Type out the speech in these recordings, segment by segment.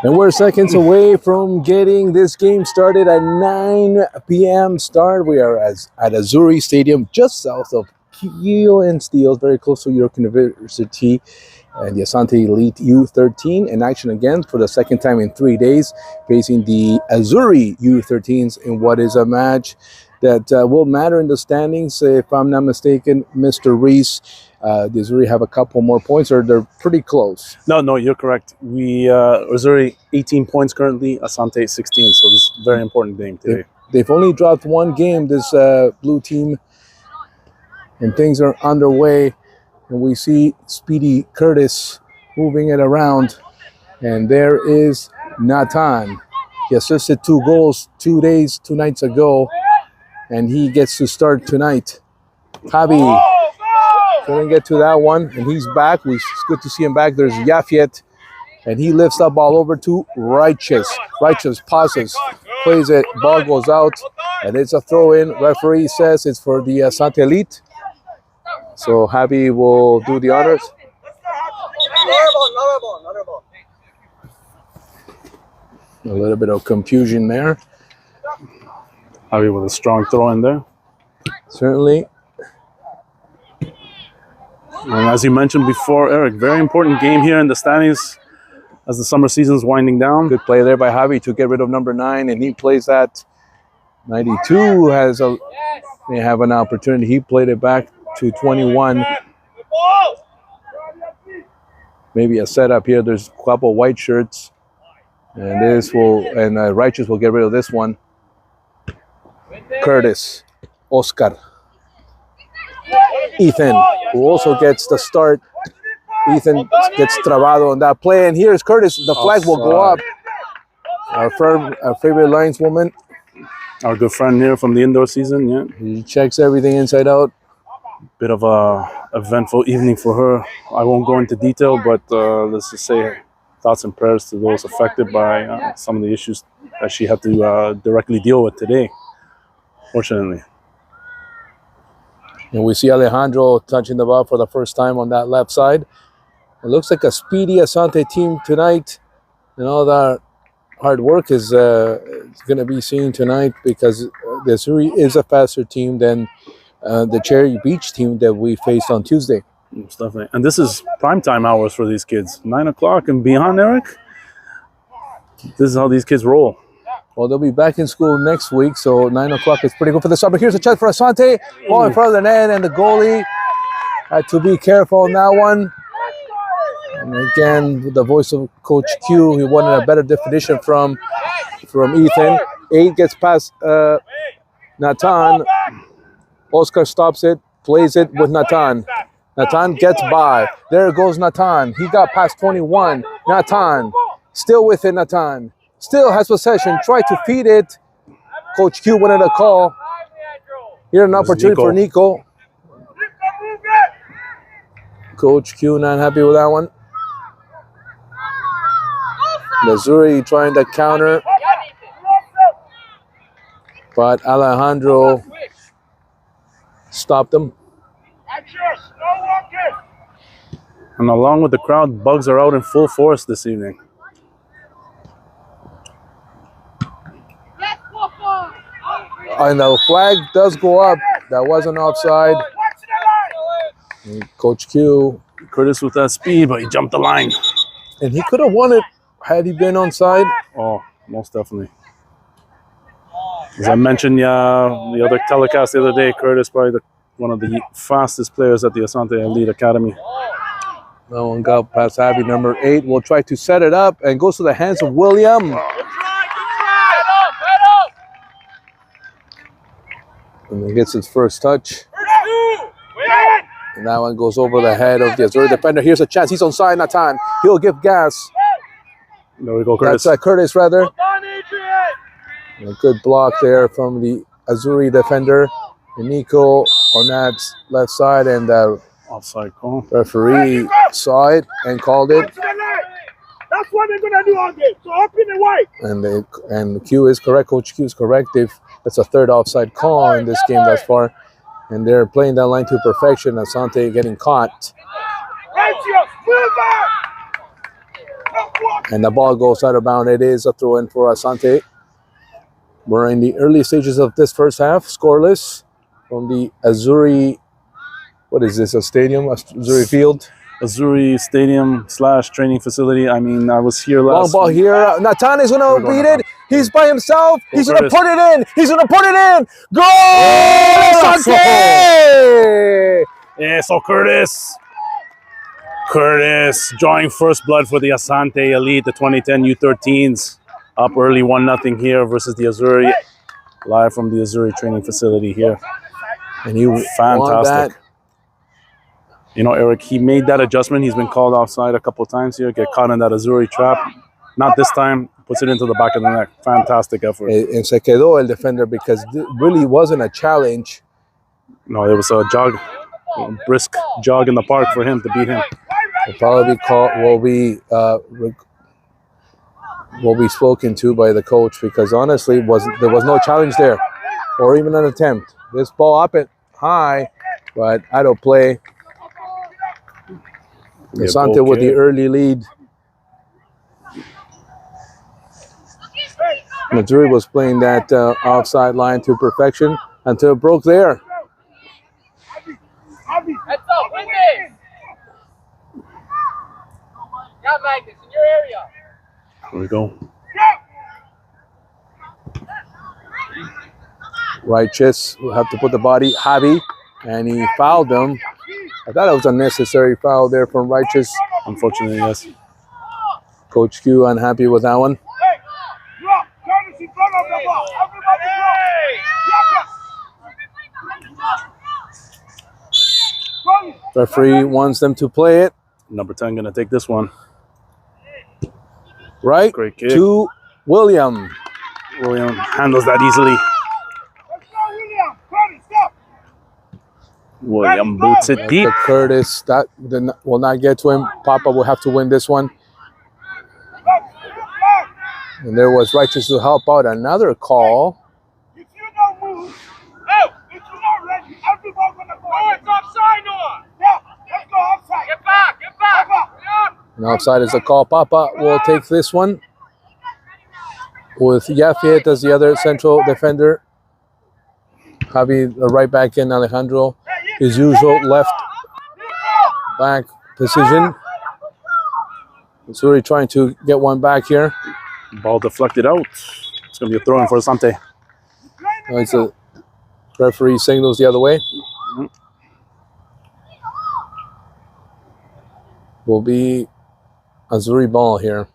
And we're seconds away from getting this game started at 9 p.m. start. We are at Azzuri Stadium, just south of Kiel and Steels, very close to York University. And the Asante Elite U13 in action again for the second time in 3 days, facing the Azzuri U13s in what is a match that will matter in the standings. If I'm not mistaken, Mr. Reese, the Azzuri have a couple more points, or they're pretty close. No, you're correct. We Azzuri 18 points currently, Asante 16. So this is a very important game today. They've only dropped one game, this blue team, and things are underway. And we see Speedy Curtis moving it around. And there is Nathan. He assisted 2 goals 2 nights ago. And he gets to start tonight. Javi couldn't get to that one. And he's back. It's good to see him back. There's Yafiet. And he lifts up all over to Righteous. Righteous passes, plays it. Ball goes out. And it's a throw-in. Referee says it's for the Asante Elite. So Javi will do the honors. A little bit of confusion there. Javi with a strong throw in there. Certainly. And as you mentioned before, Eric, very important game here in the standings as the summer season is winding down. Good play there by Javi to get rid of number 9, and he plays that. 92 may have an opportunity. He played it back to 21. Maybe a setup here. There's a couple white shirts, and Righteous will get rid of this one. Curtis, Oscar, Ethan, who also gets the start. Ethan gets trabado on that play, and here's Curtis. The flag will go up. Our favorite lineswoman, our good friend here from the indoor season. Yeah, he checks everything inside out. Bit of a eventful evening for her. I won't go into detail, but let's just say thoughts and prayers to those affected by some of the issues that she had to directly deal with today, fortunately. And we see Alejandro touching the ball for the first time on that left side. It looks like a speedy Asante team tonight, and all that hard work is going to be seen tonight, because the Azuri is a faster team than the Cherry Beach team that we faced on Tuesday. Most definitely. And this is primetime hours for these kids. 9 o'clock and beyond, Eric. This is how these kids roll. Well, they'll be back in school next week, so 9 o'clock is pretty good for the summer. Here's a chance for Asante. Ball in front of the net, and the goalie had to be careful on that one. And again, with the voice of Coach Q, he wanted a better definition from Ethan. 8 gets past Nathan. Oscar stops it, plays it with Nathan. Nathan gets by. There goes Nathan. He got past 21. Nathan, still with it, Nathan. Still has possession. Tried to feed it. Coach Q wanted a call. Here an opportunity for Nico. Coach Q not happy with that one. Azuri trying to counter. But Alejandro stopped them. And along with the crowd, bugs are out in full force this evening. And the flag does go up. That wasn't offside. And Coach Q. Curtis with that speed, but he jumped the line. And he could have won it had he been onside. Oh, most definitely. As I mentioned, the other telecast the other day, Curtis probably one of the fastest players at the Asante Elite Academy. That one got past Abby. Number 8 will try to set it up and goes to the hands of William. And he gets his first touch. And that one goes over the head of the Azuri defender. Here's a chance. He's onside, not time. He'll give gas. There we go, Curtis. That's Curtis, rather. A good block there from the Azuri defender. And Nico on that left side, and the offside call. Referee saw it and called it. That's what they're gonna do all game. So open the white. And Q is correct. Coach Q is correct. That's a third offside call in this game thus far, and they're playing that line to perfection. Asante getting caught. And the ball goes out of bounds. It is a throw in for Asante. We're in the early stages of this first half, scoreless from the Azzuri. What is this, a stadium? Azzuri Field? Azzuri Stadium / training facility. I mean, I was here Long last ball week. here. Natan is going to beat it. Natan. He's by himself. He's going to Curtis. put it in. He's going to put it in. Goal! Asante! Yeah, so Curtis drawing first blood for the Asante Elite, the 2010 U13s. Up early 1-0 here versus the Azzuri. Live from the Azzuri training facility here. And he won Fantastic. that. You know, Eric, he made that adjustment. He's been called offside a couple of times here, get caught in that Azzuri trap. Not this time, puts it into the back of the neck. Fantastic effort. And se quedó el defender because it really wasn't a challenge. No, it was a brisk jog in the park for him to beat him. Will probably will be spoken to by the coach because honestly, there was no challenge there or even an attempt. This ball up it high, but out of play. Asante with the early lead. Azuri was playing that offside line to perfection until it broke there. Heads up, win this! Yeah, Magnus, in your area. Here we go. Righteous will have to put the body, Javi, and he fouled him. I thought it was a necessary foul there from Righteous. Unfortunately, yes. Coach Q unhappy with that one. Referee wants them to play it. Number 10 going to take this one. Right Great kick. to William. William handles that easily. William boots it deep. Curtis, that will not get to him. Papa will have to win this one. And there was Righteous to help out. Another call. If you don't move, if you're not ready, everybody's gonna go. Oh, it's offside, Noah. Yeah, let's go outside. Get back, get back. Yeah. And outside is the call. Papa will take this one. With Yafet as the other central defender. Javi right back in Alejandro. His usual left back position. Azuri trying to get one back here. Ball deflected out. It's going to be a throw in for Asante. It's a referee signals the other way. Will be Azuri ball here.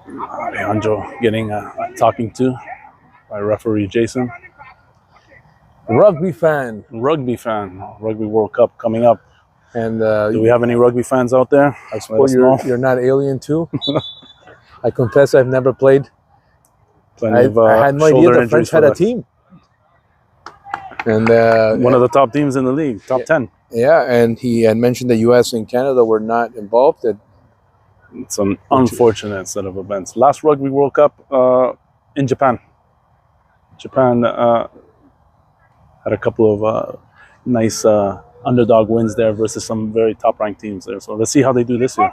Alejandro getting a talking to by referee Jason. Rugby fan. Rugby World Cup coming up. And Do we have any rugby fans out there? I suppose you're not alien too. I confess I've never played. I had no idea the French had a team. And one of the top teams in the league, top 10. Yeah, and he had mentioned the U.S. and Canada were not involved. It's an unfortunate set of events. Last Rugby World Cup in Japan. Japan had a couple of nice underdog wins there versus some very top-ranked teams there. So let's see how they do this year.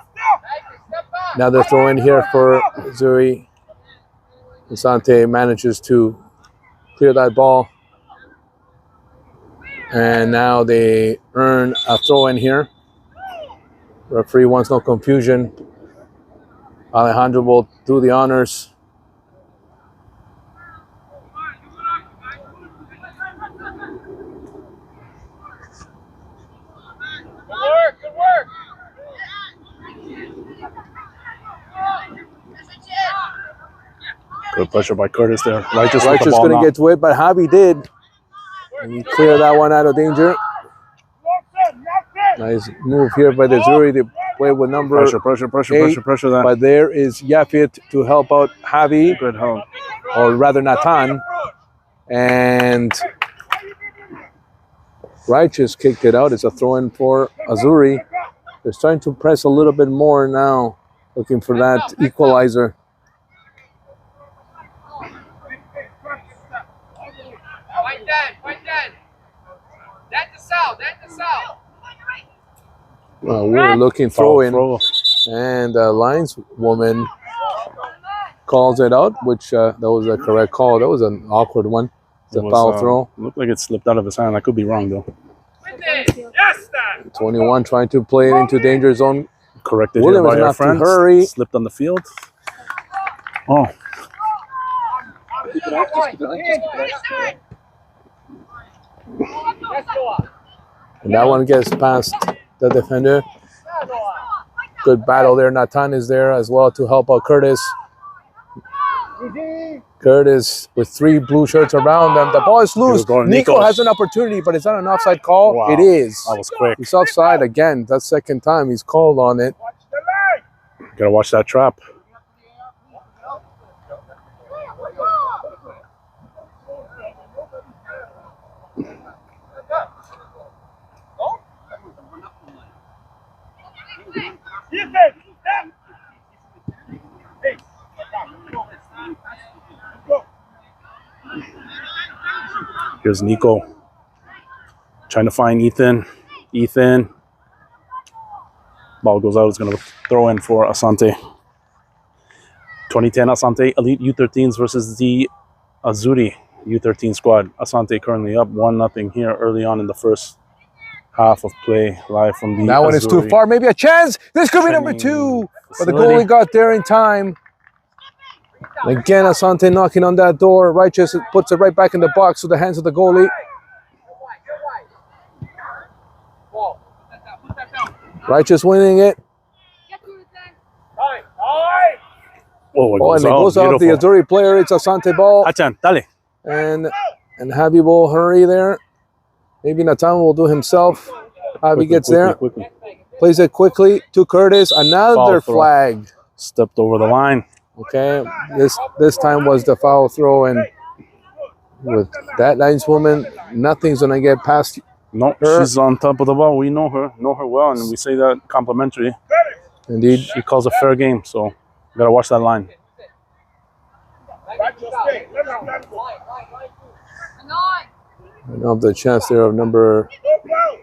Now they're throwing here for Azuri. Asante manages to clear that ball. And now they earn a throw in here. Referee wants no confusion. Alejandro will do the honors. Good work. Good pressure by Curtis there. Righteous couldn't get to it, but Javi did. And he cleared that one out of danger. Nice move here by the Azuri. They play with number pressure 8, that. But there is Yafet to help out Javi, Good help. or rather Natan. And Righteous kicked it out. It's a throw-in for Azuri. They're starting to press a little bit more now, looking for that equalizer. Fight that. That to south. We're looking Foul throw-in, throw. and the lineswoman calls it out, which that was a correct call. That was an awkward one. It's a foul throw. Looked like it slipped out of his hand. I could be wrong though. Yes, Dad. 21 trying to play it into danger zone. Corrected William here is by our not to friends. hurry. Slipped on the field. Oh, And that one gets past the defender. Good battle there. Nathan is there as well to help out Curtis. Curtis with 3 blue shirts around them. The ball is loose. going Nico Nico. has an opportunity, but it's not an offside call. Wow. It is. that was quick. He's offside again. That's second time he's called on it. Watch the line. Gotta watch that trap. Defense. Step. Hey. Go. Here's Nico. Trying to find Ethan. Ethan. Ball goes out. It's going to throw in for Asante. 2010 Asante Elite U13s versus the Azzuri U13 squad. Asante currently up 1-0 here early on in the first half of play, live from the That one is too Azzuri far. Maybe a chance. This could be number training 2. But the facility. goalie got there in time. Again, Asante knocking on that door. Righteous puts it right back in the box with the hands of the goalie. Righteous winning it. Time. Time. Oh, it Oh, goes and it out. goes off the Beautiful. Azuri player. It's Asante ball. Achan, dale. And Javi will hurry there. Maybe Nathan will do himself. Javi gets there. Quickly. Plays it quickly to Curtis. Another Foul throw. flag. Stepped over the line. Okay. This time was the foul throw. And with that lineswoman, nothing's going to get past. No, Her. she's on top of the ball. We know her well, and we say that complimentary. Indeed. She calls a fair game, so gotta watch that line. Watch your stay. Let him go. Of the chance there of number Go, go.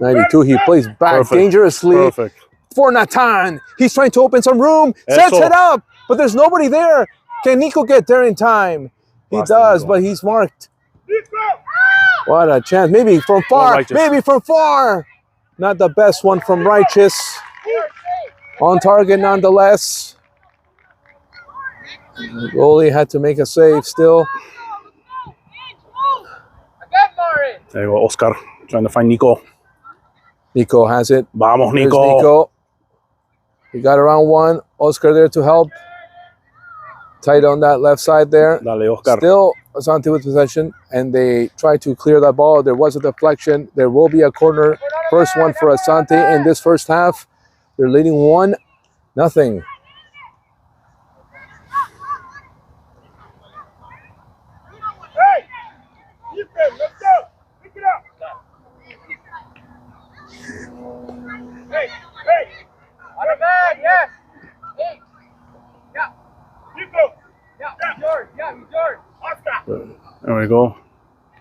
92. He plays back Perfect. dangerously Perfect. for Nathan. He's trying to open some room. Sets Eso. it up, but there's nobody there. Can Nico get there in time? He Lost does, Nico. but he's marked. Nico. What a chance. Maybe from far. Righteous. Maybe from far. Not the best one from Righteous. On target nonetheless. The goalie had to make a save still. There you go, Oscar. Trying to find Nico. Nico has it. Vamos, Here's Nico. Nico. He got around one. Oscar there to help. Tight on that left side there. Dale, Oscar. Still Asante with possession, and they try to clear that ball. There was a deflection. There will be a corner. First one for Asante in this first half. They're leading 1-0. Hey. Defense. Let's go. Pick it up. Hey. Hey. On the bag, yes. Hey. Yeah. Nico. Yeah, he's yours. Yeah, he's yours. Oscar. There we go.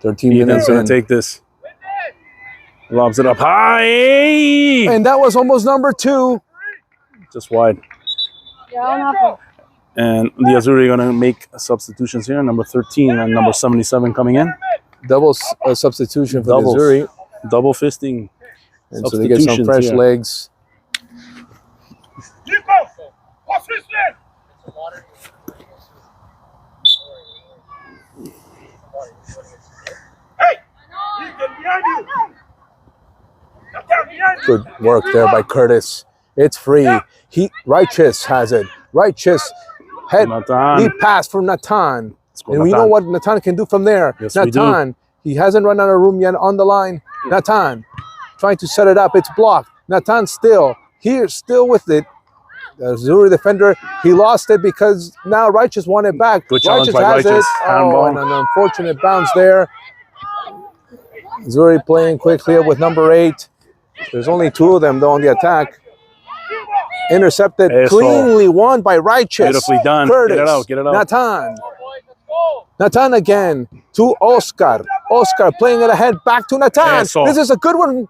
13 Ethan's minutes gonna in. take this. Win this. Lobs it up high. And that was almost number 2. Just wide. And the Azzuri are gonna make substitutions here. Number 13 and number 77 coming in. Double substitution for Doubles. the Azuri. Double fisting. And so they get some Substitutions fresh here. legs. Nico. Position. Hey. Ethan behind you. Nathan behind you. Good work there by Curtis. It's free. Righteous has it. Righteous head Nathan. lead pass from Nathan. go, And we know Nathan. what Nathan can do from there. Yes, we do. Nathan, he hasn't run out of room yet on the line. Nathan trying to set it up. It's blocked. Nathan still here, still with it. The Azuri defender, he lost it because now Righteous won it back. Good challenge Righteous by has Righteous. it. Handball. Oh, and an unfortunate bounce there. Azuri playing quickly up with number 8. There's only 2 of them though on the attack. Intercepted, Eso. cleanly won by Righteous. Beautifully done. Curtis, Get it out, get it out. Nathan. Boys, let's go. Nathan again to Oscar. Oscar playing it ahead back to Nathan. Eso. This is a good one.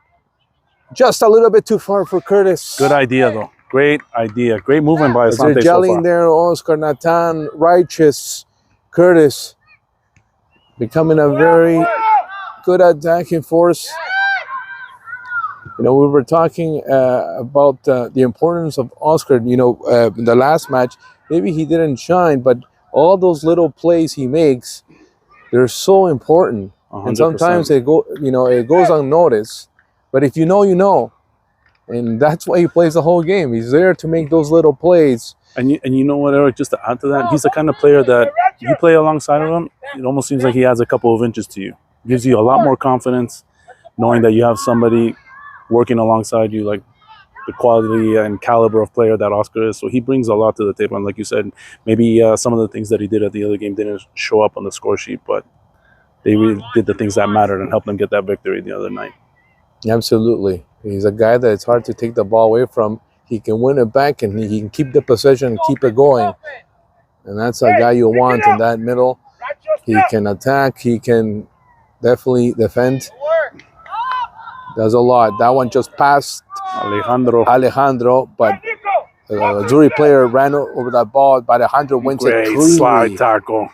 Just a little bit too far for Curtis. Good idea, though. Great idea. Great movement by As they're Asante so gelling far. there, Oscar, Nathan, Righteous, Curtis becoming a very good attacking force. You know, we were talking about the importance of Oscar. You know, in the last match, maybe he didn't shine, but all those little plays he makes, they're so important. 100%. And sometimes it goes unnoticed. But if you know, you know. And that's why he plays the whole game. He's there to make those little plays. And you know what, Eric, just to add to that, he's the kind of player that you play alongside of him, it almost seems like he adds a couple of inches to you. Gives you a lot more confidence knowing that you have somebody working alongside you, like the quality and caliber of player that Oscar is. So he brings a lot to the table. And like you said, maybe some of the things that he did at the other game didn't show up on the score sheet, but they really did the things that mattered and helped them get that victory the other night. Absolutely. He's a guy that it's hard to take the ball away from. He can win it back and he can keep the possession and keep it going. And that's a guy you want in that middle. He can attack. He can definitely defend. Does a lot. That one just passed Alejandro, but the Azzuri player ran over that ball, but Alejandro wins it Great cleanly. slide tackle.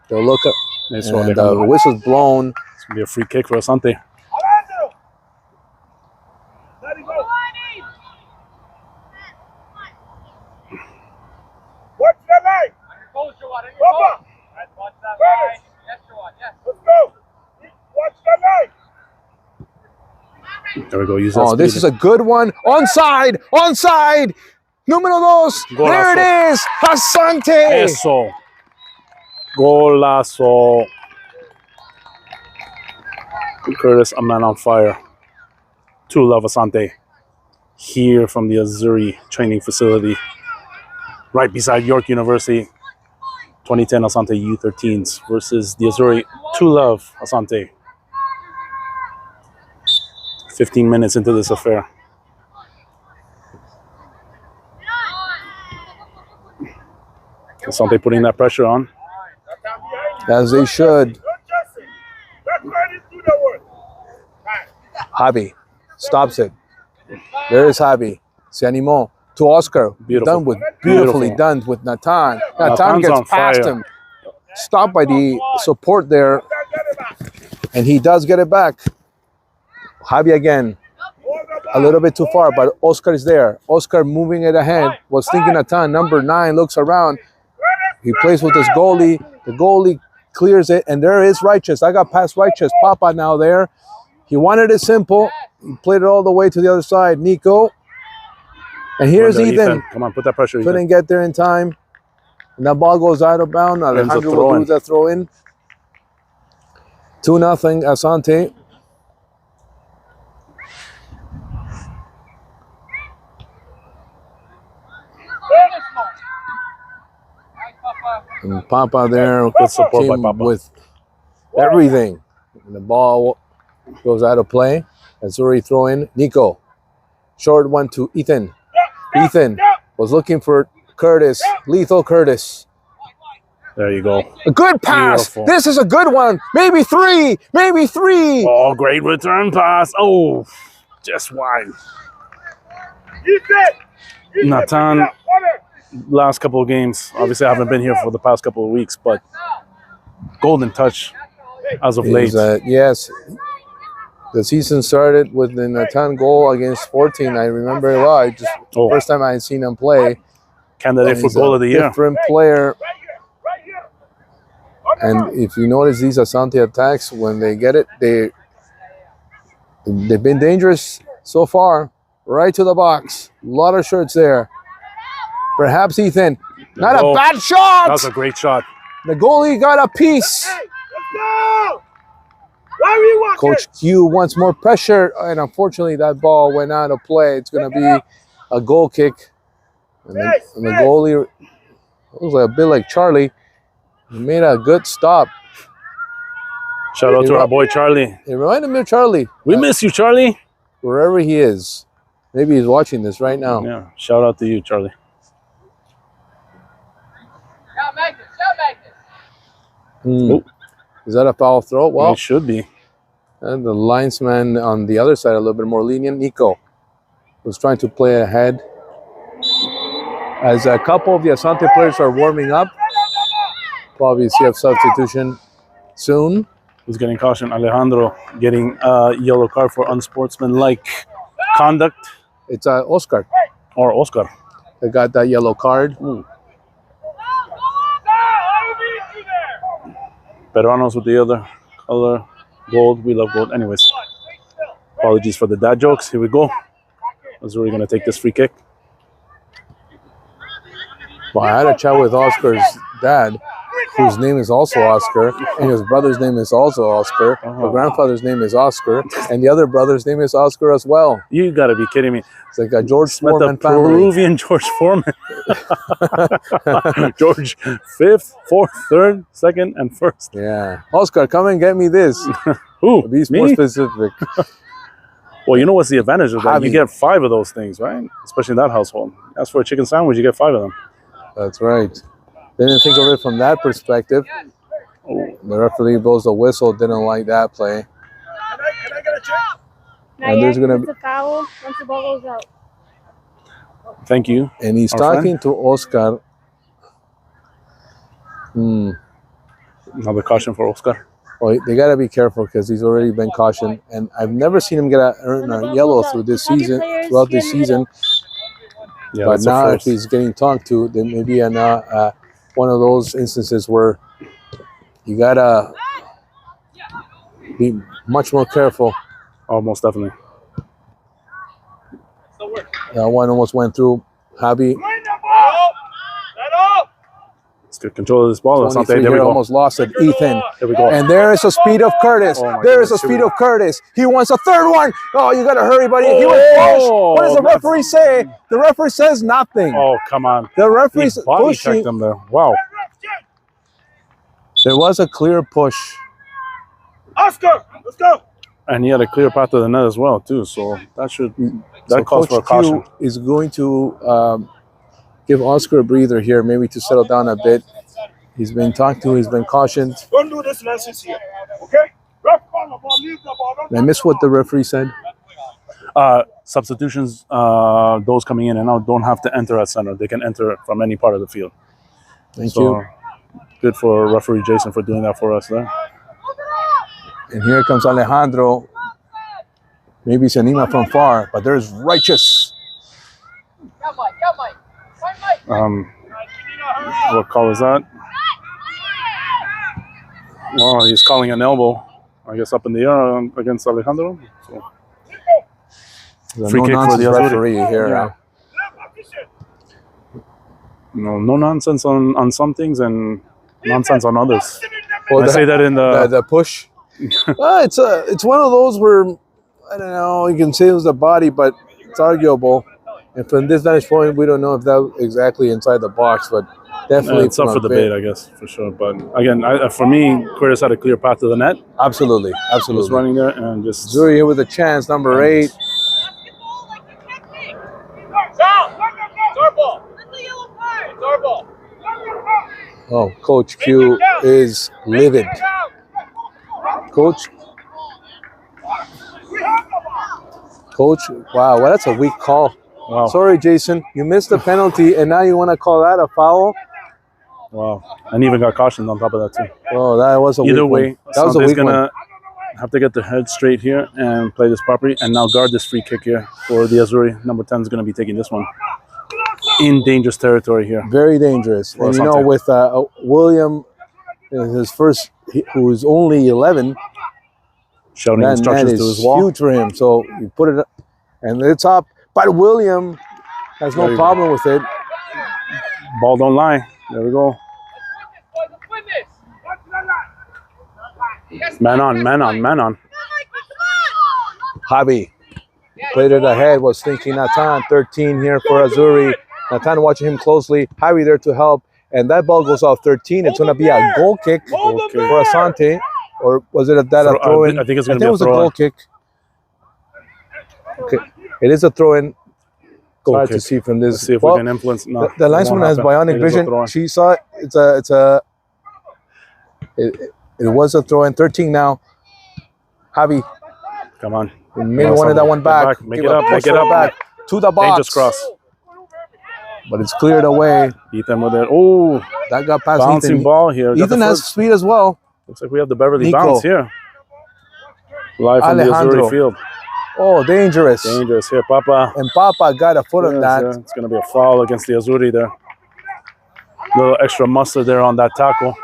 They'll look up, Nice and one, the Alejandro. whistle's blown. It's going to be a free kick for Asante. Let it go. Watch the line. Papa. Curtis. Let's go. Watch the line. There we go. Use that Oh, this speed. is a good one. Onside! Onside! Número dos. Golazo. There it is. Asante. Eso. Golazo. Curtis, a man on fire. To love Asante. Here from the Azzuri training facility. Right beside York University. 2010 Asante U13s versus the Azzuri. To love Asante. 15 minutes into this affair. Asante putting that pressure on. As they should. Javi stops it. There is Javi. Se animó to Oscar. Beautiful. Done with beautifully Beautiful. done with Nathan. Nathan Natan's gets on past fire. him. Stopped by the support there. And he does get it back. Javi again. A little bit too far, but Oscar is there. Oscar moving it ahead. Was thinking Nathan. Number 9 looks around. He plays with his goalie. The goalie clears it. And there is Righteous. I got past Righteous. Papa now there. He wanted it simple. He played it all the way to the other side. Nico. And here's Come on, Ethan. Come on, put that pressure, Ethan. Couldn't get there in time. And that ball goes out of bounds. Alejandro will throw-in. do the throw in. 2-0 Asante. And Papa there Good support by came Papa. with everything. And the ball goes out of play. Azuri throw in. Nico. Short one to Ethan. Ethan was looking for Curtis. Lethal Curtis. There you go. A good pass. Beautiful. This is a good one. Maybe 3. Maybe 3. Oh, great return pass. Oh, just wide. Nathan, last couple of games. Obviously, I haven't been here for the past couple of weeks, but golden touch as of late. Yes. The season started with the Nathan goal against 14. I remember it well. First time I had seen him play. Candidate for He's goal a of the year. different player. And if you notice these Asante attacks, when they get it, they've been dangerous so far. Right to the box. A lot of shirts there. Perhaps Ethan. Not a bad shot. That's a great shot. The goalie got a piece. Coach Q wants more pressure, and unfortunately that ball went out of play. It's going to be a goal kick. And the goalie looks like a bit like Charlie. He made a good stop. Shout out to our boy Charlie. It reminded me of Charlie. We miss you, Charlie. Wherever he is. Maybe he's watching this right now. Yeah, shout out to you, Charlie. Is that a foul throw? Well, It should be. And the linesman on the other side a little bit more lenient. Nico was trying to play ahead. As a couple of the Asante players are warming up, probably see a substitution soon. Who's getting caution? Alejandro getting a yellow card for unsportsmanlike conduct. It's Oscar Or Oscar. that got that yellow card. Peruanos with the other color. Gold. We love gold. Anyways. Apologies for the dad jokes. Here we go. Azuri going to take this free kick. Well, I had a chat with Oscar's dad, whose name is also Oscar, and his brother's name is also Oscar. Her grandfather's name is Oscar, and the other brother's name is Oscar as well. You got to be kidding me. It's like a George Met Foreman the family. Peruvian George Foreman. George 5th, 4th, 3rd, 2nd, and 1st. Yeah. Oscar, come and get me this. Who? Be more Me? specific. Well, you know what's the advantage of that? Javi. You get 5 of those things, right? Especially in that household. As for a chicken sandwich, you get 5 of them. That's right. Didn't think of it from that perspective. The referee blows the whistle. Didn't like that play. Can I get a change? And there's gonna be, It's a foul once the ball goes out. Thank you. and he's Our talking to Oscar. Another caution for Oscar. Well, they gotta be careful because he's already been cautioned, and I've never seen him earn a yellow throughout this season. Yeah, But that's a now, if first. he's getting talked to, then maybe one of those instances where you gotta be much more careful. Oh, most definitely. That one almost went through. Javi, Win the ball! Settle! Let's get control of this ball. Asante, 23 there we here, go. almost lost it. Ethan. There we go. And there is a speed of Curtis. Oh my There is a goodness, here we speed go. of Curtis. He wants a third one. Oh, you got to hurry, buddy. He was pushed. What does the that's- referee say? The referee says nothing. Oh, come on. The He referee's body pushing. checked him there. Wow. There was a clear push. Oscar, let's go! And he had a clear path to the net as well, too. So that should So that calls for a Coach caution. Q is going to give Oscar a breather here, maybe to settle down a bit. He's been talked to. He's been cautioned. Don't do this nonsense here, okay? Ref call the ball, leave the ball. Don't I missed what the referee said. Substitutions, those coming in and out, don't have to enter at center. They can enter from any part of the field. Thank you. Good for referee Jason for doing that for us there. And here comes Alejandro. Maybe it's Anima from far, but there's Righteous. What call is that? Well, he's calling an elbow, I guess, up in the air against Alejandro. So, There's a Free kick for no-nonsense the Azzuri. referee here. Yeah. no nonsense on some things and nonsense on others. Well, I say that in the push. It's one of those where, I don't know, you can say it was the body, but it's arguable. And from this vantage point, we don't know if that was exactly inside the box, but definitely it's up from for a debate, bit- I guess, for sure. But again, for me, Curtis had a clear path to the net. Absolutely, He was absolutely. running there and just Zuri here with a chance, number 8. Oh, Coach Q is livid. Coach, wow, well, that's a weak call. wow, Sorry, Jason, you missed the penalty, and now you want to call that a foul? wow, and even got cautioned on top of that too. Oh, that was a Either weak way, one. That was a Asante's weak gonna one. have to get their head straight here and play this properly, and now guard this free kick here for the Azuri. Number 10 is going to be taking this one in dangerous territory here. Very dangerous. Well, And you know, Asante. with William, his first, who's only 11, Shouting that instructions is to his wall. huge for him. So you put it, and it's up. But William has There no you problem with it. Ball don't lie. There we go. Man on, man on, man on. Javi played it ahead, was thinking Natan, 13 here for Azzuri. Natan watching him closely. Javi there to help. And that ball goes off 13. It's going to be a goal kick Goal kick. for Asante. Or was it a throw in? I think it's going I to be think it a was a throw goal in. kick. Okay. It is a throw in. Goal Hard to kick. see from this. Let's see if Well, we can influence. No, the it linesman won't has happen. bionic It is a vision. throw in. She saw it. It was a throw in. 13 now. Javi Come on. Maybe wanted that one back. Make Give it a up. Make push it up. back to the box. Dangerous cross. But it's cleared away. Ethan with it. Oh, That got past bouncing Ethan. ball here. Got Ethan the has first. speed as well. Looks like we have the Beverly Nico. bounce here. Live from the Alejandro. Azzuri field. Oh, dangerous. Dangerous here, Papa. And Papa got a foot on that. It's going to be a foul against the Azzuri there. Little extra mustard there on that tackle.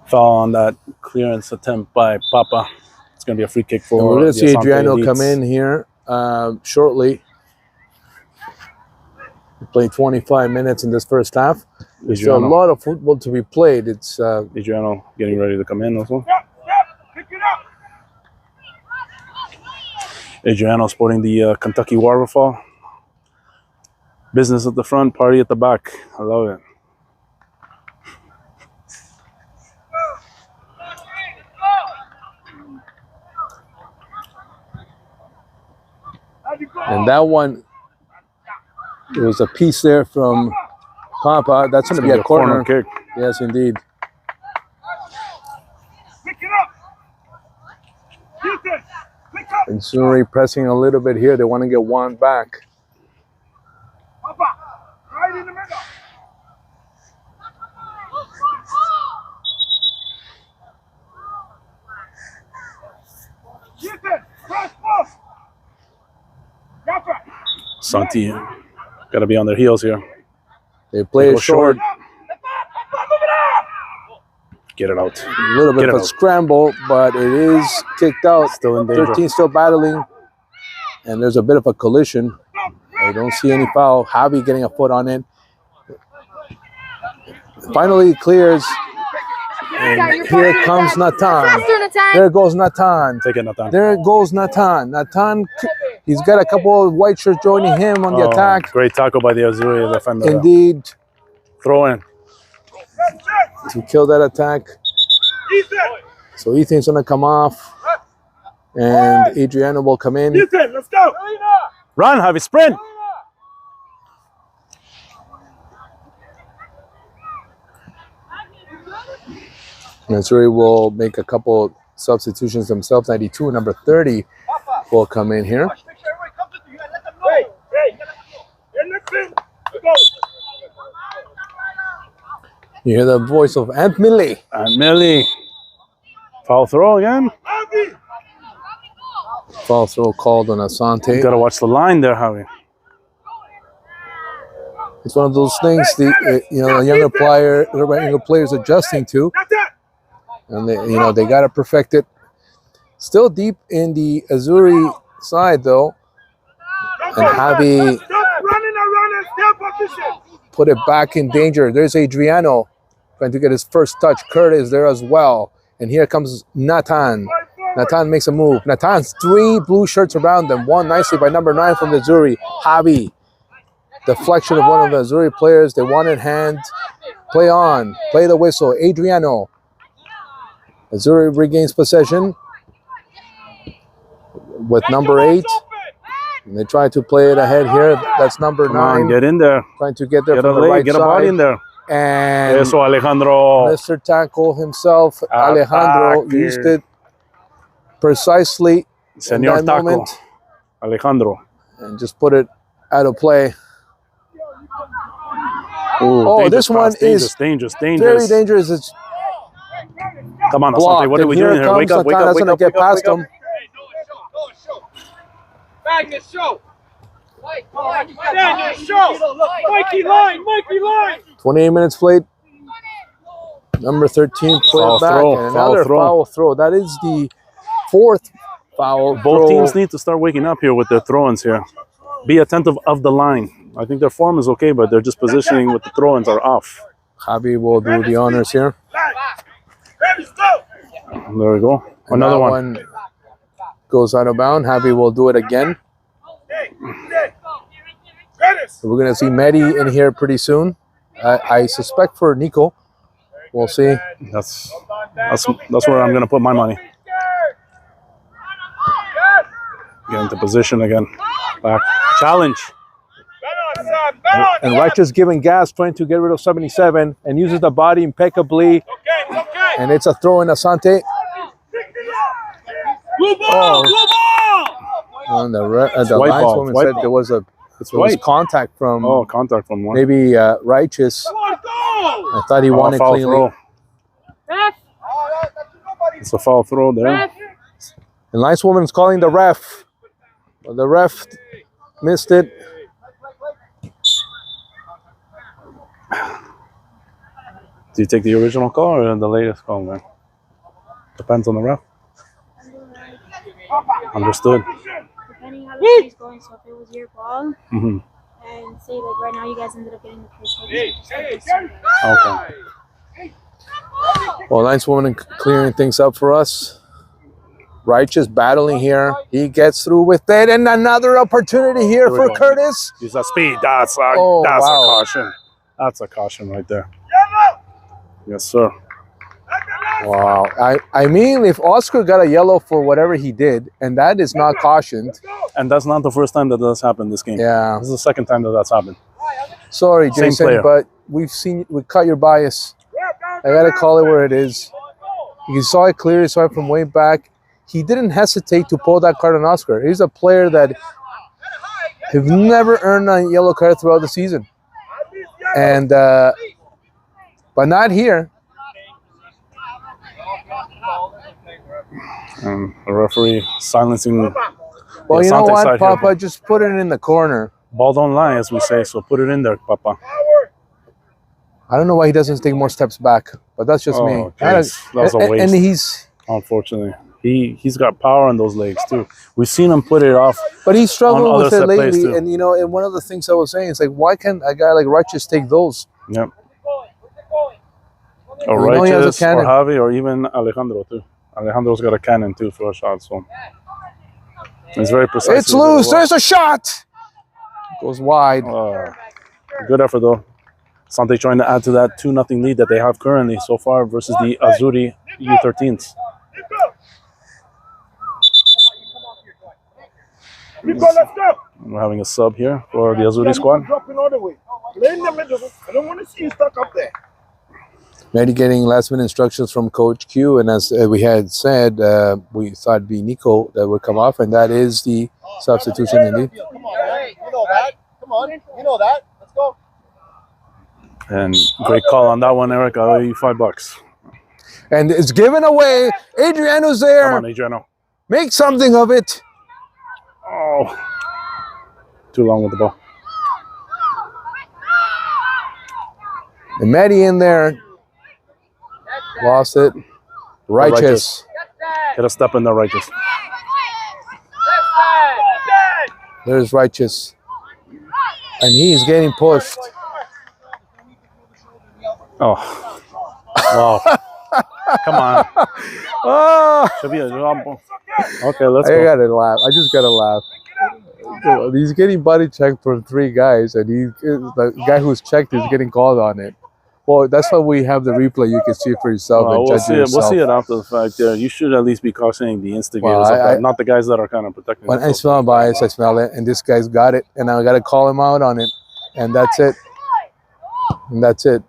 Foul on that clearance attempt by Papa. It's going to be a free kick for And we're going to see the Asante Adriano Elites. come in here shortly. He played 25 minutes in this first half. There's still a Adriano. lot of football to be played. It's Adriano getting ready to come in also. Pick it up. Adriano sporting the Kentucky waterfall. Business at the front, party at the back. I love it. and that one. There was a piece there from Papa. That's going to be a corner kick. Yes, indeed. Pick it up. Houston, pick up. And Azuri pressing a little bit here. They want to get one back. Papa, right in the middle. Houston, press ball. Got that. Santi got to be on their heels here. They play Go it short. Get it out. A little bit Get of it a out. scramble, but it is kicked out. Still in danger. 13 still battling. And there's a bit of a collision. I don't see any foul. Javi getting a foot on it. Finally it clears. And here comes Nathan. There goes Nathan. Take it, Nathan. There goes Nathan. Nathan, he's got a couple of white shirts joining him on the attack. Great tackle by the Azzuri defender. Indeed, Throw in. to kill that attack. So Ethan's going to come off. And Adriano will come in. Houston, let's go. Run, Javi, sprint. Azuri will make a couple substitutions themselves. 92, number 30 will come in here. Hey, in the fin. Let's go. You hear the voice of Aunt Millie. And Millie. Foul throw again. Javi. Foul throw called on Asante. Got to watch the line there, Javi. It's one of those things the younger players adjusting to, That's it. and they got to perfect it. Still deep in the Azzuri side though, and Javi Stop running around and stay position. put it back in danger. There's Adriano trying to get his first touch. Curtis there as well, and here comes Nathan. Nathan makes a move. Nathan's 3 blue shirts around them. One nicely by number 9 from the Azzuri. Javi. Deflection of one of the Azzuri players. They want it hand. Play on. Play the whistle. Adriano. Azzuri regains possession with number 8. And they try to play it ahead here. That's number Come on, 9. get in there. Trying to get there Get from a the leg, right get a body side. in there. And Eso, Alejandro. Mr. Tackle himself, Alejandro, Attack used here. it precisely Senor in that Taco. moment Alejandro. and just put it out of play. Ooh, Oh, dangerous this one pass. is dangerous. Very dangerous. It's Come on, blocked. Asante. What are And we here doing here? Wake comes up, wake Nathan. up, That's wake going up, to get wake up, past wake up. him. Wagner, show. Daniel, show. Mikey line. 28 minutes played. Number 13 played Foul back. throw, And foul another throw. foul throw. That is the 4th foul Both throw. teams need to start waking up here with their throw-ins here. Be attentive of the line. I think their form is okay, but they're just positioning with the throw-ins are off. Javi will do the honors here. Let's go. There we go. And Another that one. goes out of bounds. Javi will do it again. Hey. Dennis. So we're going to see Mehdi in here pretty soon. I suspect for Nico. We'll see. That's where I'm gonna put my money. Get into position again. Back. Challenge. And Righteous giving gas, trying to get rid of 77, and uses the body impeccably. And it's a throw in Asante. Blue ball! Blue ball! And the white ball, lineswoman white said ball. there was white. contact from Contact from one. maybe Righteous. I thought he wanted foul cleanly. throw. Ref! It's a foul throw there. Ref! The lineswoman's calling the ref. But the ref missed it. Do you take the original call or the latest call, man? Depends on the ref. Understood. Depending how the game's going, so if it was your ball, Mm-hmm. and say like right now you guys ended up getting the first hit, Okay. Well, lineswoman clearing things up for us. Righteous battling here. He gets through with it, and another opportunity here we for go. Curtis. Use that speed. That's a Oh, wow. caution. That's a caution right there. Yes, sir. Wow. I mean, if Oscar got a yellow for whatever he did, and that is not cautioned. And that's not the first time that that's happened this game. Yeah. This is the second time that that's happened. Sorry, Same Jason, player. but we cut your bias. I gotta call it where it is. You saw it clear. You saw it from way back. He didn't hesitate to pull that card on Oscar. He's a player that have never earned a yellow card throughout the season, and but not here. And the referee silencing. Well, you know Asante what, side Papa? here. Just put it in the corner. Ball don't lie, as we say, so put it in there, Papa. I don't know why he doesn't take more steps back, but that's just me. Oh, jeez. That was a And waste. he's, Unfortunately, he's got power on those legs too. We've seen him put it off. but he's struggling On with other it set plays, lately. too. And you know, and one of the things I was saying is like, why can't a guy like Righteous take those? Yep. Or We know he has a Righteous, or cannon. Javi, or even Alejandro too. Alejandro's got a cannon too for a shot, so it's very precise. It's loose. There's a shot. Goes wide. Good effort though. Asante trying to add to that 2-0 lead that they have currently so far versus the Azzuri U13s. Let's go. We're having a sub here for the Azzuri squad. Dropping all the way. Lay in the middle. I don't want to see you stuck up there. Maybe getting last minute instructions from Coach Q, and as we had said, we thought it'd be Nico that would come off, and that is the substitution indeed. Come on, man. You know that. Come on. You know that. Let's go. And great call on that one, Eric. I owe you $5. And it's given away. Adriano's there. Come on, Adriano. Make something of it. Oh, too long with the ball. And Maddie in there. Lost it. Righteous. Hit a step in there, Righteous. There's Righteous. And he's getting pushed. Oh, wow. Come on. Oh, Should be a jump. Okay, let's I go. gotta laugh. I just gotta laugh. He's getting body checked from 3 guys, and the guy who's checked is getting called on it. Well, that's why we have the replay. You can see it for yourself and We'll judge see it. yourself. We'll see it after the fact. You should at least be cautioning the instigators, Well, of that, I- not the guys that are kind of protecting. When I themselves. smell bias, I smell it, and this guy's got it, and I gotta call him out on it, and that's it. And that's it.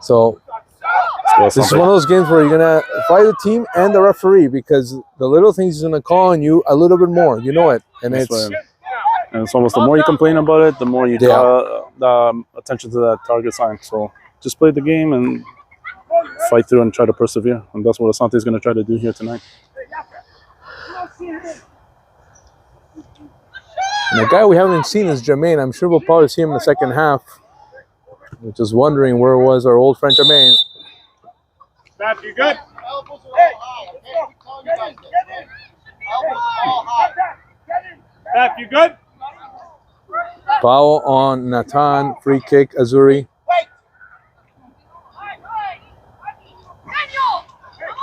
So Let's go, this is one of those games where you're gonna fight the team and the referee, because the little things he's gonna call on you a little bit more. You know it, and That's it's right. And it's almost the more you complain about it, the more you draw attention to that target sign. So just play the game and fight through and try to persevere. And that's what Asante is going to try to do here tonight. and the guy we haven't seen is Jermaine. I'm sure we'll probably see him in the second half. We're just wondering where was our old friend Jermaine. Matt, you good? Elbows are all high. Okay? Keep telling you guys this. Elbows are all high. Matt, you good? Foul on Nathan, free kick, Azuri.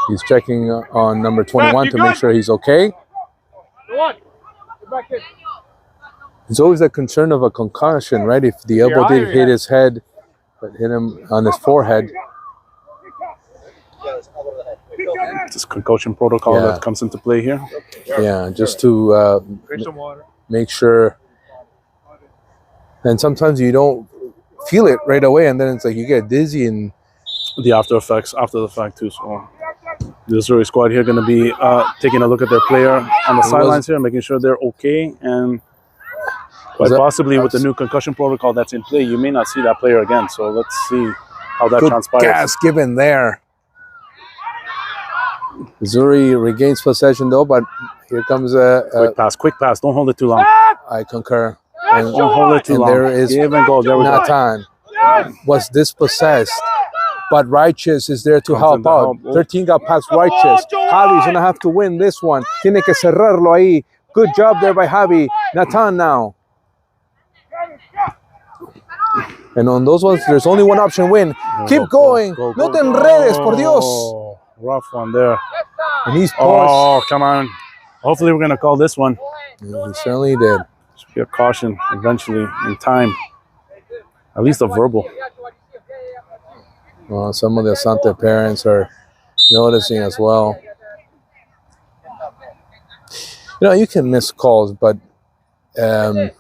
He's checking on number 21 to make sure he's okay. Go on. Get back in. It's always a concern of a concussion, right? If the elbow did hit his head, but hit him on his forehead. This concussion protocol Yeah. that comes into play here. Yeah, just to make sure And sometimes you don't feel it right away, and then it's like you get dizzy and the after effects after the fact too. So the Azuri squad here going to be taking a look at their player on the sidelines here, making sure they're okay, and quite possibly with the new concussion protocol that's in play, you may not see that player again. So let's see how that good transpires. gas given there. Zuri regains possession though, but here comes a Quick pass. Don't hold it too long. I concur. Don't hold it too long. There is Give and go. There we go. Nathan was dispossessed, but Righteous is there to help out. 13 got past Righteous. Javi's gonna have to win this one. Tiene que cerrarlo ahí. Good job there by Javi. Nathan now. And on those ones, there's only one option: win. Keep going. No te enredes, por Dios. Oh, rough one there. And he's pushed. Oh, come on. Hopefully we're going to call this one. Yeah, he certainly did. Should be a caution eventually in time. At least a verbal. Well, some of the Asante parents are noticing as well. You know, you can miss calls, but again,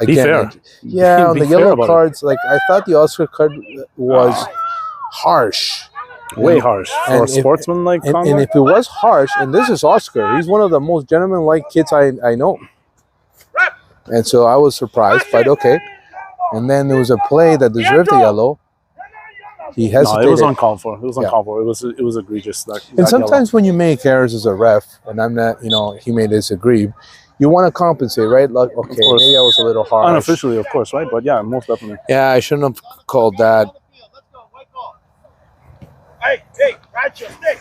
be fair. Yeah, on Be the fair yellow about cards, like I thought the Oscar card was harsh. Way harsh for a And if- sportsman-like And conduct. if it was harsh, and this is Oscar, he's one of the most gentleman-like kids I know. And so I was surprised, but okay. And then there was a play that deserved the yellow. He hesitated. No, it was uncalled for. It was Yeah. uncalled for. It was egregious. And sometimes when you make errors as a ref, and I'm not, you know, he may disagree, you want to compensate, right? Like, okay, course. maybe I was a little harsh. unofficially, of course, right? But yeah, most definitely. Yeah, I shouldn't have called that. Hey, Righteous, stick.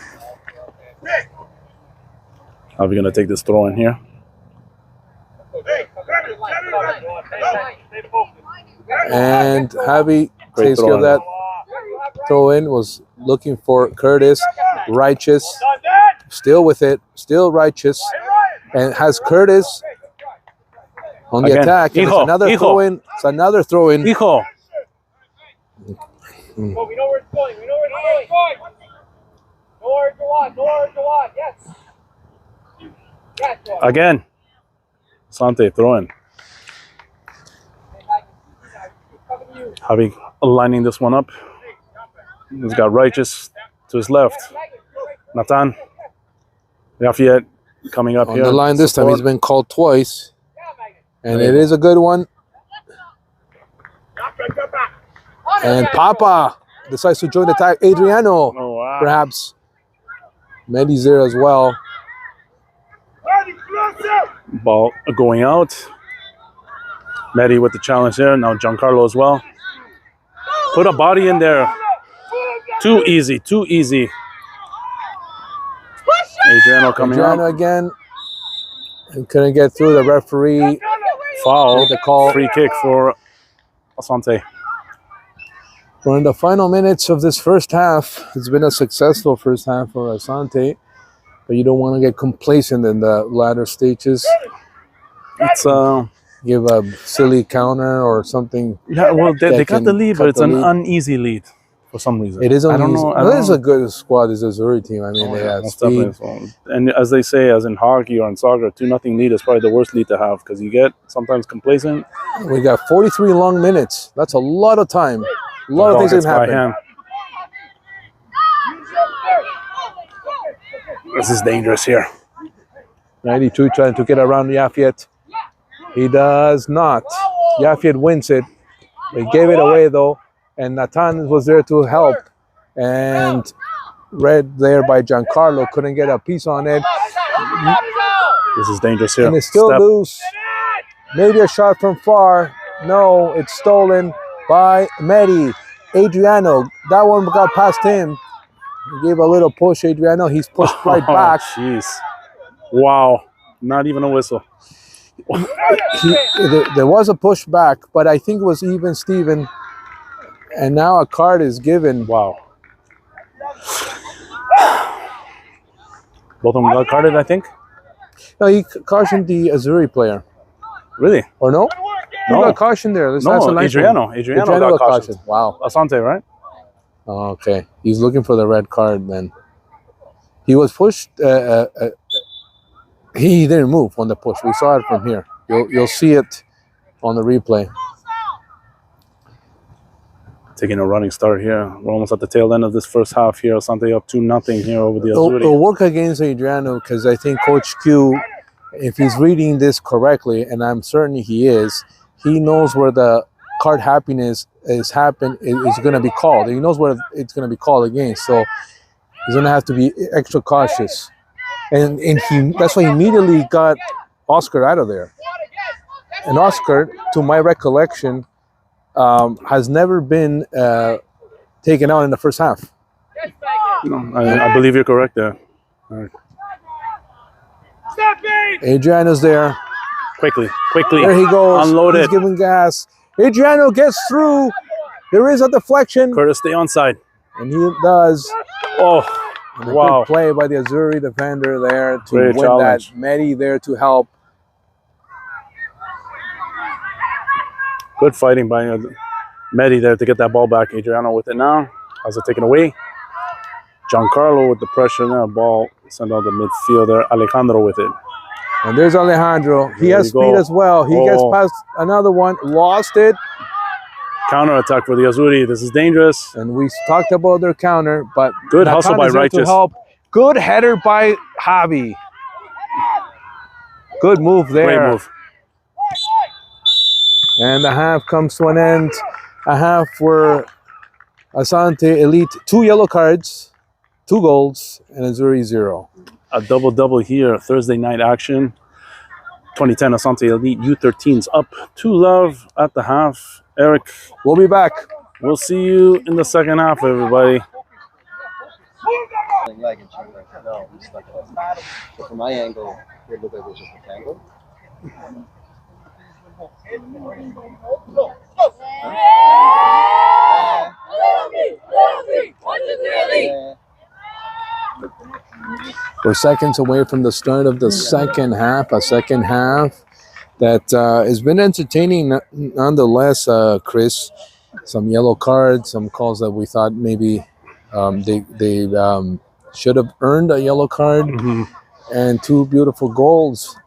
How are we gonna take this throw in here? Hey, And Javi Great takes throw care of in. that. Throw in was looking for Curtis. Righteous, still with it, still Righteous, and has Curtis on the Again. attack. And it's Hijo, another hijo. throw in. It's another throw in. Hijo. We know where it's going. We know where it's going. Nowhere to watch. Nowhere to watch. Yes. Yes. Again. Asante, throw in. Javi lining this one up. He's got Righteous to his left. Nathan. Lafayette coming up On here. the line this time. Support. He's been called twice. And it is a good one. And Papa decides to join the attack. Adriano, Oh, wow. perhaps. Medi's there as well. Ball going out. Medi with the challenge there. Now Giancarlo as well. Put a body in there. Too easy. Too easy. Adriano coming Adriano up. again. And couldn't get through the referee. Foul. Made the call. Free kick for Asante. We're in the final minutes of this first half. It's been a successful first half for Asante, but you don't want to get complacent in the latter stages. It's Give a silly counter or something. yeah. Well, they got can the lead, cut but it's the an lead. uneasy lead for some reason. It is I don't uneasy. know. I Well, don't it's know. a good squad. This Azuri team. I mean, Oh, they yeah, have most speed. definitely. So, and as they say, as in hockey or in soccer, 2-0 lead is probably the worst lead to have because you get sometimes complacent. We got 43 long minutes. That's a lot of time. A lot of things Ball can gets by happen. hand. This is dangerous here. 92 trying to get around Lafayette. He does not. Lafayette wins it. They gave it away though, and Nathan was there to help. And read there by Giancarlo couldn't get a piece on it, This is dangerous here. and it's still Step. loose. Maybe a shot from far. No, it's stolen by Medi. Adriano, that one got past him. He gave a little push. Adriano, he's pushed right Oh, back. jeez. Wow. Not even a whistle. There was a pushback, but I think it was even Steven. And now a card is given. Wow. Both of them got carded, I think. No, he cautioned the Azuri player. Really? Or no? Who No. got cautioned there? Let's No, ask the line Adriano. man. Adriano got got cautioned. Wow. Asante, right? Oh, okay. He's looking for the red card then. He was pushed. He didn't move on the push. We saw it from here. You'll see it on the replay. taking a running start here. We're almost at the tail end of this first half here. Asante up 2-0 here over the Azzuri. It'll work against Adriano because I think Coach Q, if he's reading this correctly, and I'm certain he is, he knows where the card happiness is going to be called. He knows where it's going to be called against, so he's going to have to be extra cautious. And that's why he immediately got Oscar out of there. And Oscar, to my recollection, has never been taken out in the first half. No, I believe you're correct there. All right. Adriano's there. Quickly. There he goes. Unload He's it. giving gas. Adriano gets through. There is a deflection. Curtis, stay onside. And he does. Oh, And a wow. good play by the Azzuri defender there to Great win challenge. that. Medi there to help. Good fighting by Medi there to get that ball back. Adriano with it now. How's it taken away? Giancarlo with the pressure now. Ball sent out the midfield there. Alejandro with it. And there's Alejandro. He There has you speed go. as well. He gets Oh. past another one. Lost it. Counter attack for the Azzuri. This is dangerous. And we talked about their counter, but Good Nathan hustle by is there to Righteous. help. Good header by Javi. Good move there. Great move. And the half comes to an end. A half for Asante Elite. 2 yellow cards, 2 goals, and Azzuri 0. A double-double here. Thursday night action. 2010 Asante Elite U13's up 2-0 at the half. Eric, We'll be back. we'll see you in the second half, everybody. Leg and check like no, it's like that. So from my angle, it looked like it was just a tangle. We're seconds away from the start of the second half. A second half that has been entertaining nonetheless, Chris. Some yellow cards, some calls that we thought maybe they should have earned a yellow card, and 2 beautiful goals.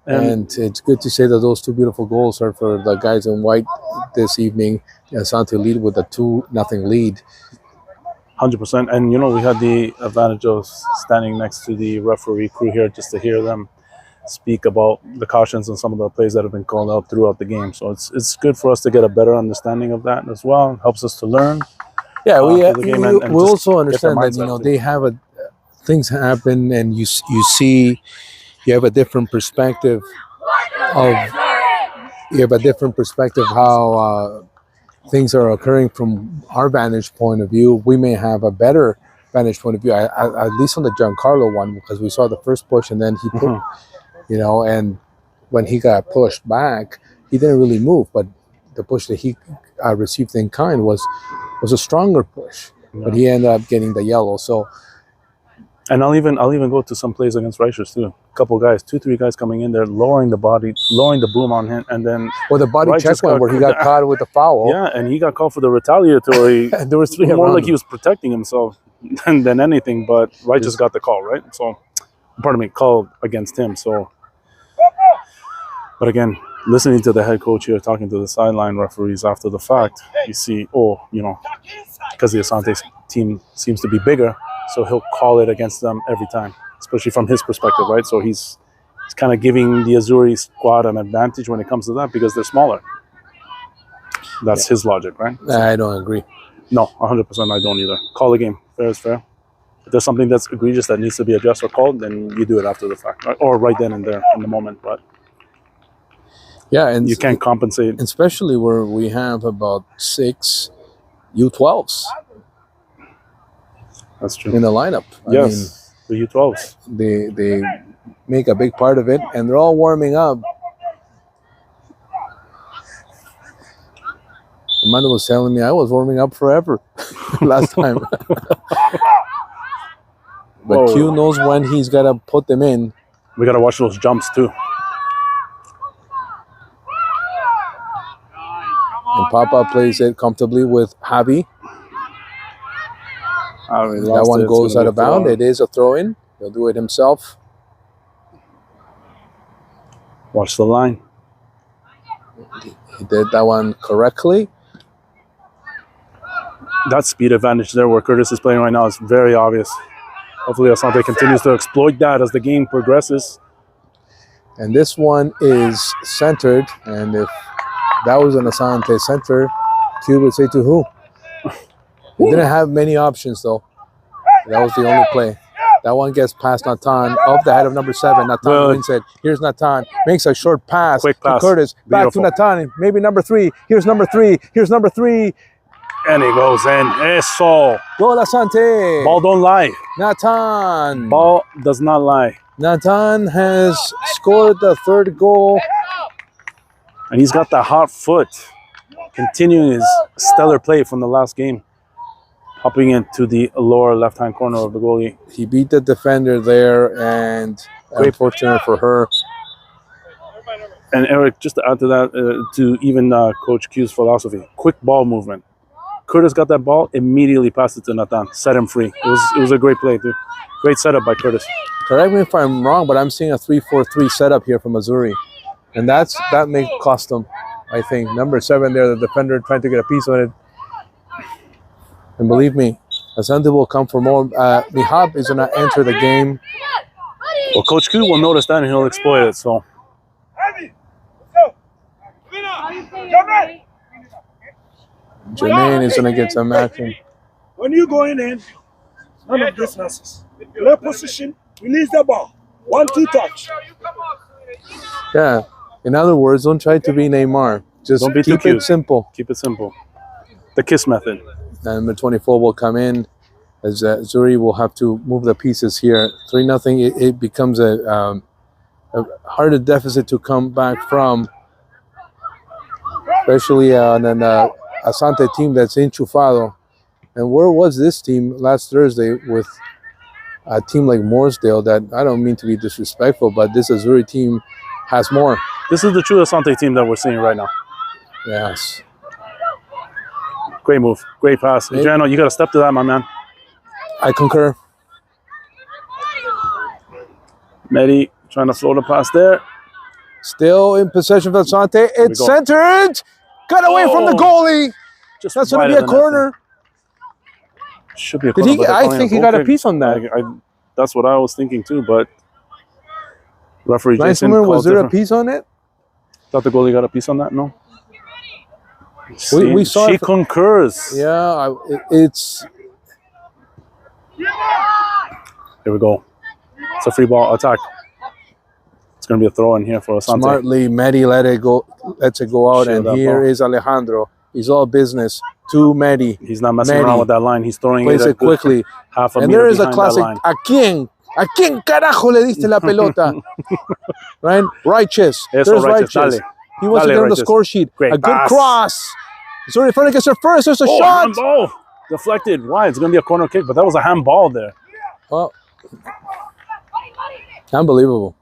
And it's good to say that those 2 beautiful goals are for the guys in white this evening. Asante lead with a 2-0 lead. 100%. And, you know, we had the advantage of standing next to the referee crew here just to hear them speak about the cautions and some of the plays that have been called out throughout the game. So it's good for us to get a better understanding of that as well. It helps us to learn. Yeah, we for the game and we just also understand that, mindset you know, too. they have things happen, and you see you have a different perspective of how things are occurring from our vantage point of view. We may have a better vantage point of view, at least on the Giancarlo one, because we saw the first push and then he put, you know, and when he got pushed back, he didn't really move, but the push that he received in kind was a stronger push, but he ended up getting the yellow. So, And I'll even go to some plays against Reichers too. A couple guys, 2-3 guys coming in there, lowering the boom on him, and then or the body Righteous check one where he got caught with the foul. yeah, and he got called for the retaliatory. And there was 3 more around like him. he was protecting himself than anything. But Righteous got the call, right? So, pardon me, called against him. So, but again, listening to the head coach here talking to the sideline referees after the fact, you see, you know, because the Asante team seems to be bigger, so he'll call it against them every time, especially from his perspective, right? So he's kind of giving the Azzuri squad an advantage when it comes to that because they're smaller. That's his logic, right? I don't agree. No, 100% I don't either. Call the game. Fair is fair. If there's something that's egregious that needs to be addressed or called, then you do it after the fact, right? Or right then and there in the moment. But Yeah, and you can't compensate. especially where we have about 6 U12s That's true. in the lineup. Yes, the U12s. I mean, they make a big part of it, and they're all warming up. Amanda was telling me I was warming up forever last time. But Whoa. Q knows when he's got to put them in. We got to watch those jumps too. And Papa plays it comfortably with Javi. That one goes out of bounds. It is a throw-in. He'll do it himself. Watch the line. He did that one correctly. that speed advantage there where Curtis is playing right now is very obvious. Hopefully Asante continues to exploit that as the game progresses. And this one is centered, and if that was an Asante center, Q would say to who? He didn't have many options though. That was the only play. That one gets past Natan, up the head of number 7. Natan wins it. Here's Natan, makes a short pass, Quick pass. to Curtis. Beautiful. Back to Natan, maybe number 3. Here's number 3. Here's number 3. And he goes in. Eso. Goal Asante. Ball don't lie. Natan. Ball does not lie. Natan has scored the 3rd goal. And he's got the hot foot, continuing his stellar play from the last game, hopping into the lower left-hand corner of the goalie. He beat the defender there, and unfortunate for her. And Eric, just to add to that, to even Coach Q's philosophy, quick ball movement. Curtis got that ball, immediately passed it to Natan, set him free. It was a great play, too. Great setup by Curtis. Correct me if I'm wrong, but I'm seeing a 3-4-3 setup here from Azzuri. And that may cost them, I think. Number 7 there, the defender trying to get a piece on it. And believe me, Asante will come for more. Mihab is going to enter the game. Well, Coach Q will notice that and he'll exploit it. So Heavy. Let's go. Jermaine. Jermaine is going to get some action. When you going in, none of this nonsense. Play position, release the ball. 1-2 touch. Yeah. In other words, don't try to be Neymar. Just Don't be too keep cute. it simple. keep it simple. The KISS method. And number 24 will come in as Azuri will have to move the pieces here. 3-0. It becomes a harder deficit to come back from, especially on an Asante team that's enchufado. And where was this team last Thursday with a team like Mooresdale? That I don't mean to be disrespectful, but this Azuri team has more. This is the true Asante team that we're seeing right now. Yes. Great move. Great pass. Adriano, you got to step to that, my man. I concur. Medi trying to float a pass there. Still in possession of Asante. It's go. centered. Got away from the goalie. Just That's going wide to be a of the net corner. there. Should be a Did corner. he? but they're I calling think a he goal got a kick. piece on that. That's what I was thinking too, but referee Nice Jason woman, called was there a different. piece on it? Thought the goalie got a piece on that? No. We saw She it. concurs. Yeah, it's Here we go. It's a free ball attack. It's going to be a throw in here for Asante. smartly. Medi lets it go out, Shield and that here ball. is Alejandro. He's all business to Medi. He's not messing Medi around with that line. He's throwing Plays it, it quickly. half a And meter there is a behind classic. that line. ¿A quién carajo le diste la pelota? Right? Righteous. Eso, There's Righteous. Righteous. Dale. He wants to Dale, get on the Righteous. score sheet. Great a good pass. cross. Zuri Ferner gets her first. There's a Oh, shot. handball. Deflected. Why? It's going to be a corner kick, but that was a handball there. Oh. Unbelievable.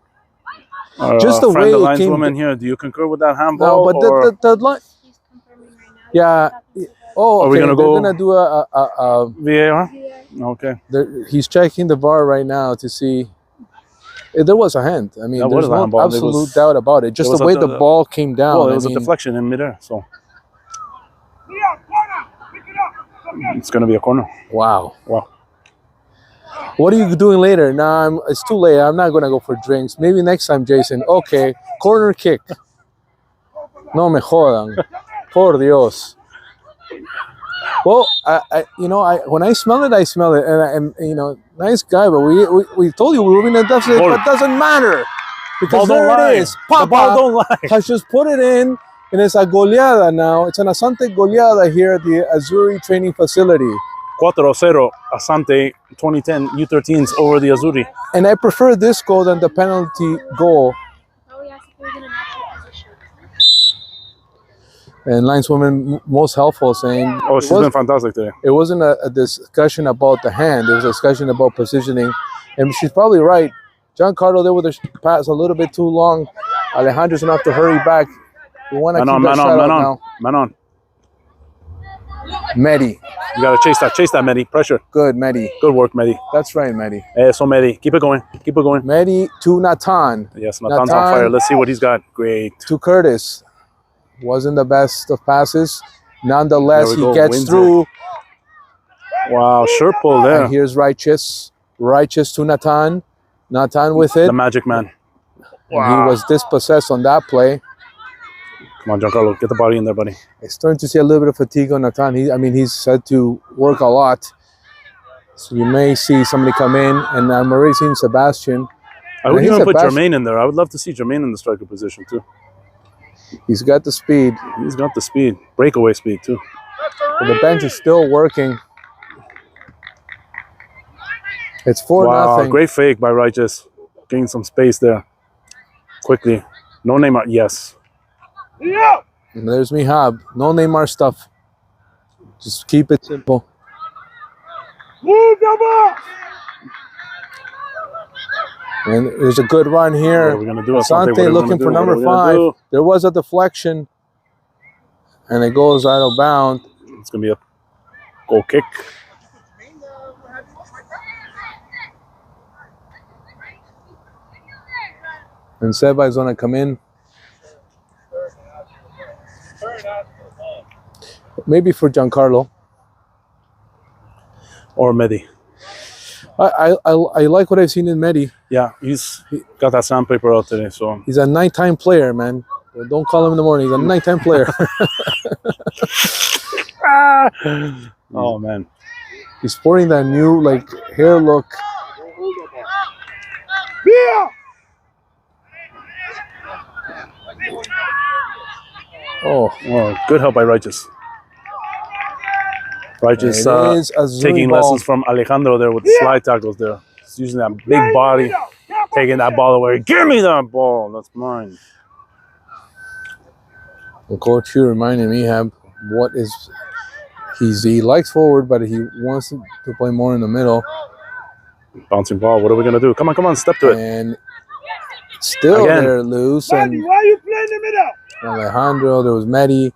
Just the friend, way the it came. lineswoman here, do you concur with that No, handball? but or the line. He's confirming right now. Yeah. Oh, okay. Are we gonna They're go- gonna do a VAR? Yeah. Okay. he's checking the VAR right now to see if there was a hand. I mean, That there's was a no handball. It absolute was- doubt about it. Just was the a- way the ball came down. Well, it I was mean, a deflection in midair, so Leon, corner. Pick it up. it's going to be a corner. wow. Wow. What are you doing later? Nah, it's too late. I'm not gonna go for drinks. Maybe next time, Jason. Okay, corner kick. No me jodan. Por Dios. Well, when I smell it, and nice guy, but we told you we were in a deficit, Ball. but it doesn't matter because Ball don't there lie. it is. The ball Papa don't lie. has just put it in, and it's a goleada now. It's an Asante goleada here at the Azzuri training facility, 4-0 Asante 2010 U13s over the Azzuri. and I prefer this goal than the penalty goal. Oh, he asked if he was in a natural position. And lineswoman most helpful, saying Oh, she's been fantastic today. it wasn't a discussion about the hand. It was a discussion about positioning. And she's probably right. Giancarlo there with the pass a little bit too long. Alejandro's going to have to hurry back. We want to Man keep on, that man on, shot man out on, now. man on. Medi. You got to chase that, Medi. Pressure. Good, Medi. Good work, Medi. That's right, Medi. Eso, Medi. Keep it going. Keep it going. Medi to Natan. Yes, Natan's Natan. on fire. Let's see what he's got. Great. To Curtis. Wasn't the best of passes. Nonetheless, There we he go. gets Wins through. Wow, sure pull there. And here's Righteous. Righteous to Nathan. Nathan with it. The magic man. And he was dispossessed on that play. Come on, Giancarlo, get the body in there, buddy. I'm starting to see a little bit of fatigue on Nathan. He's had to work a lot. So you may see somebody come in, and I'm already seeing Sebastian. I would even put Jermaine in there. I would love to see Jermaine in the striker position, too. He's got the speed. He's got the speed. Breakaway speed, too. But the bench is still working. It's 4-0. Great fake by Righteous. Getting some space there. Quickly. No Neymar. Yes. Yeah. And there's Mihab. No Neymar stuff. Just keep it simple. Move the ball. And there's a good run here. What are we going to do? Asante looking for number 5. There was a deflection. And it goes out of bounds. It's going to be a goal kick. And Seba is going to come in. Maybe for Giancarlo. Or Mehdi. I like what I've seen in Mehdi. Yeah, he got that sandpaper out today. So He's a nighttime player, man. Don't call him in the morning. He's a nighttime player. Oh, man. He's sporting that new hair look. Yeah. Oh, Good help by Righteous. Righteous taking lessons from Alejandro there with the slide tackles there. He's using that big body, taking that ball away. Give me that ball. That's mine. The coach here reminded me he likes forward, but he wants to play more in the middle. Bouncing ball. What are we going to do? Come on, step to it. And still they're loose. Manny, And why are you playing the middle? Alejandro, there was Mehdi.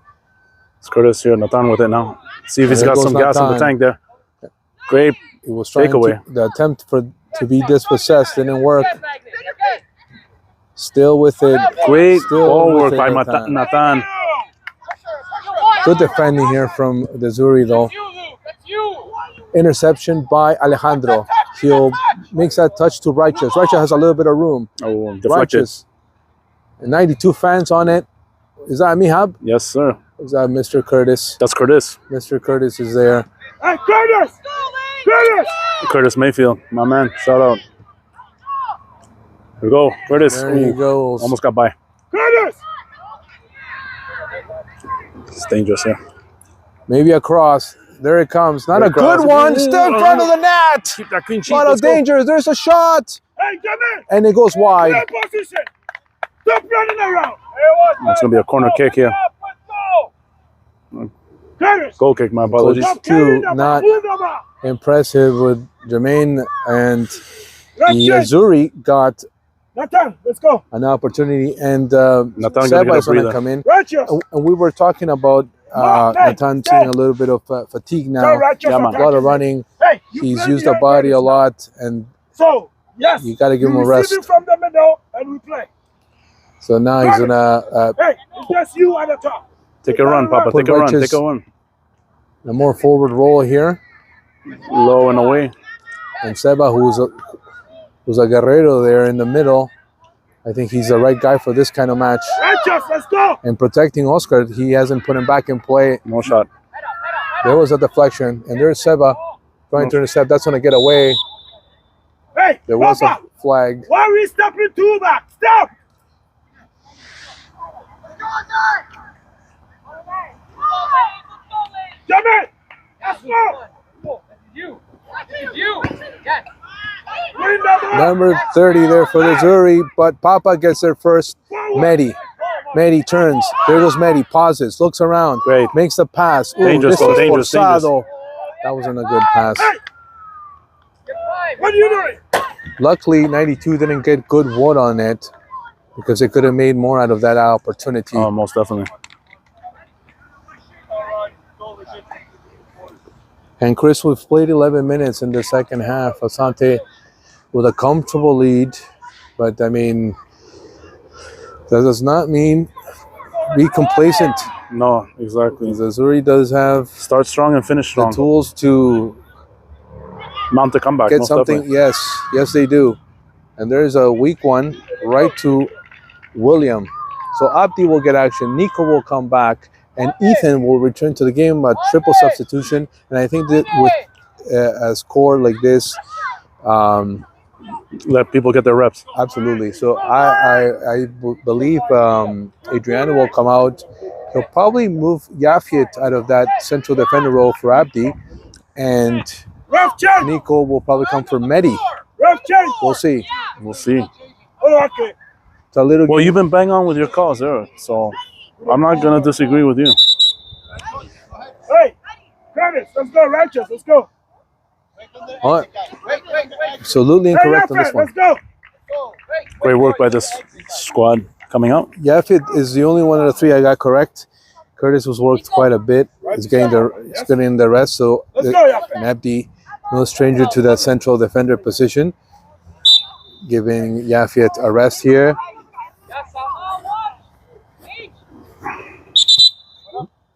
It's Curtis here. Nathan with it now. See if he's got some gas in the tank there. Great He was trying takeaway. the attempt to be dispossessed didn't work. Still with it. Great Still ball with work it, by Nathan. Nathan. Good defending here from the Azzuri, though. Interception by Alejandro. He'll makes that touch to Righteous. Righteous has a little bit of room. Oh, deflected. Righteous. And 92 fans on it. Is that Mihab? Yes, sir. Is that Mr. Curtis? That's Curtis. Mr. Curtis is there. Hey, Curtis! Curtis! Curtis Mayfield, my man. Shout out. Here we go. Curtis. There he Ooh, goes. almost got by. Curtis! It's dangerous here. Maybe a cross. There it comes. Not Great a good cross. one. Ooh, Still in front of the net. Keep that clean A sheet. lot of Let's go. dangers. There's a shot. Hey, come in! And it goes wide. Play position! Stop running around! It's going to be a corner kick here. Curtis! Goal kick, my apologies. Stop Two, carrying the ball. not Move the ball. impressive with Jermaine, and That's the it. Azuri got Nathan, let's go. an opportunity, and Nathan gonna get Seba a is going to breather. come in. Righteous. And we were talking about Nathan seeing a little bit of fatigue Go now. righteous. Yeah, man. A lot of running. Hey, you He's play used the the body a Curtis. lot, and So, yes. you got to give him a receive it rest. from the middle and we play. So now he's going to Hey, it's just you at the top. Take a run, Papa. Put Take a run. Righteous- Take a run. a more forward role here. Low and away. And Seba, who's a guerrero there in the middle, I think he's the right guy for this kind of match. Righteous, let's go. And protecting Oscar, he hasn't put him back in play. No shot. There was a deflection, and there's Seba trying to intercept. That's going to get away. Hey, There was a Papa, flag. why are we stepping two back? Stop. Come in. Let's go. Bring the ball. Number 30 there for the Azuri, but Papa gets there first. Mehdi. Mehdi turns. There goes Mehdi. Pauses. Looks around. Great. Makes the pass. Ooh, Dangerous, this though, was dangerous, forzado. That wasn't a good pass. Hey. What are you doing? Luckily, 92 didn't get good wood on it because they could have made more out of that opportunity. Oh, most definitely. And Chris, we've played 11 minutes in the second half. Asante with a comfortable lead. But, I mean, that does not mean be complacent. No, exactly. Because Azuri does have Start strong and finish the strong. tools to mount a comeback. get most something. definitely. Yes, they do. And there's a weak one right to William. So Abdi will get action. Nico will come back, and Ethan will return to the game. A triple substitution, and I think that with a score like this, Let people get their reps. absolutely. So I believe Adriano will come out. He'll probably move Yafit out of that central defender role for Abdi, and Ref change. Nico will probably come for Mehdi. Ref change. We'll see. We'll see. Oh, okay. It's a little. Well, you've been bang on with your calls there, so I'm not gonna disagree with you. Hey, Curtis, let's go, Righteous. Let's go. Huh? Wait. Absolutely Hey, incorrect on this Yafet, one. let's go. Great work by this squad coming out. Yafit is the only one of the three I got correct. Curtis was worked quite a bit. He's getting the rest. So Let's go, Yafet. and Abdi, no stranger to that central defender position, giving Yafit a rest here.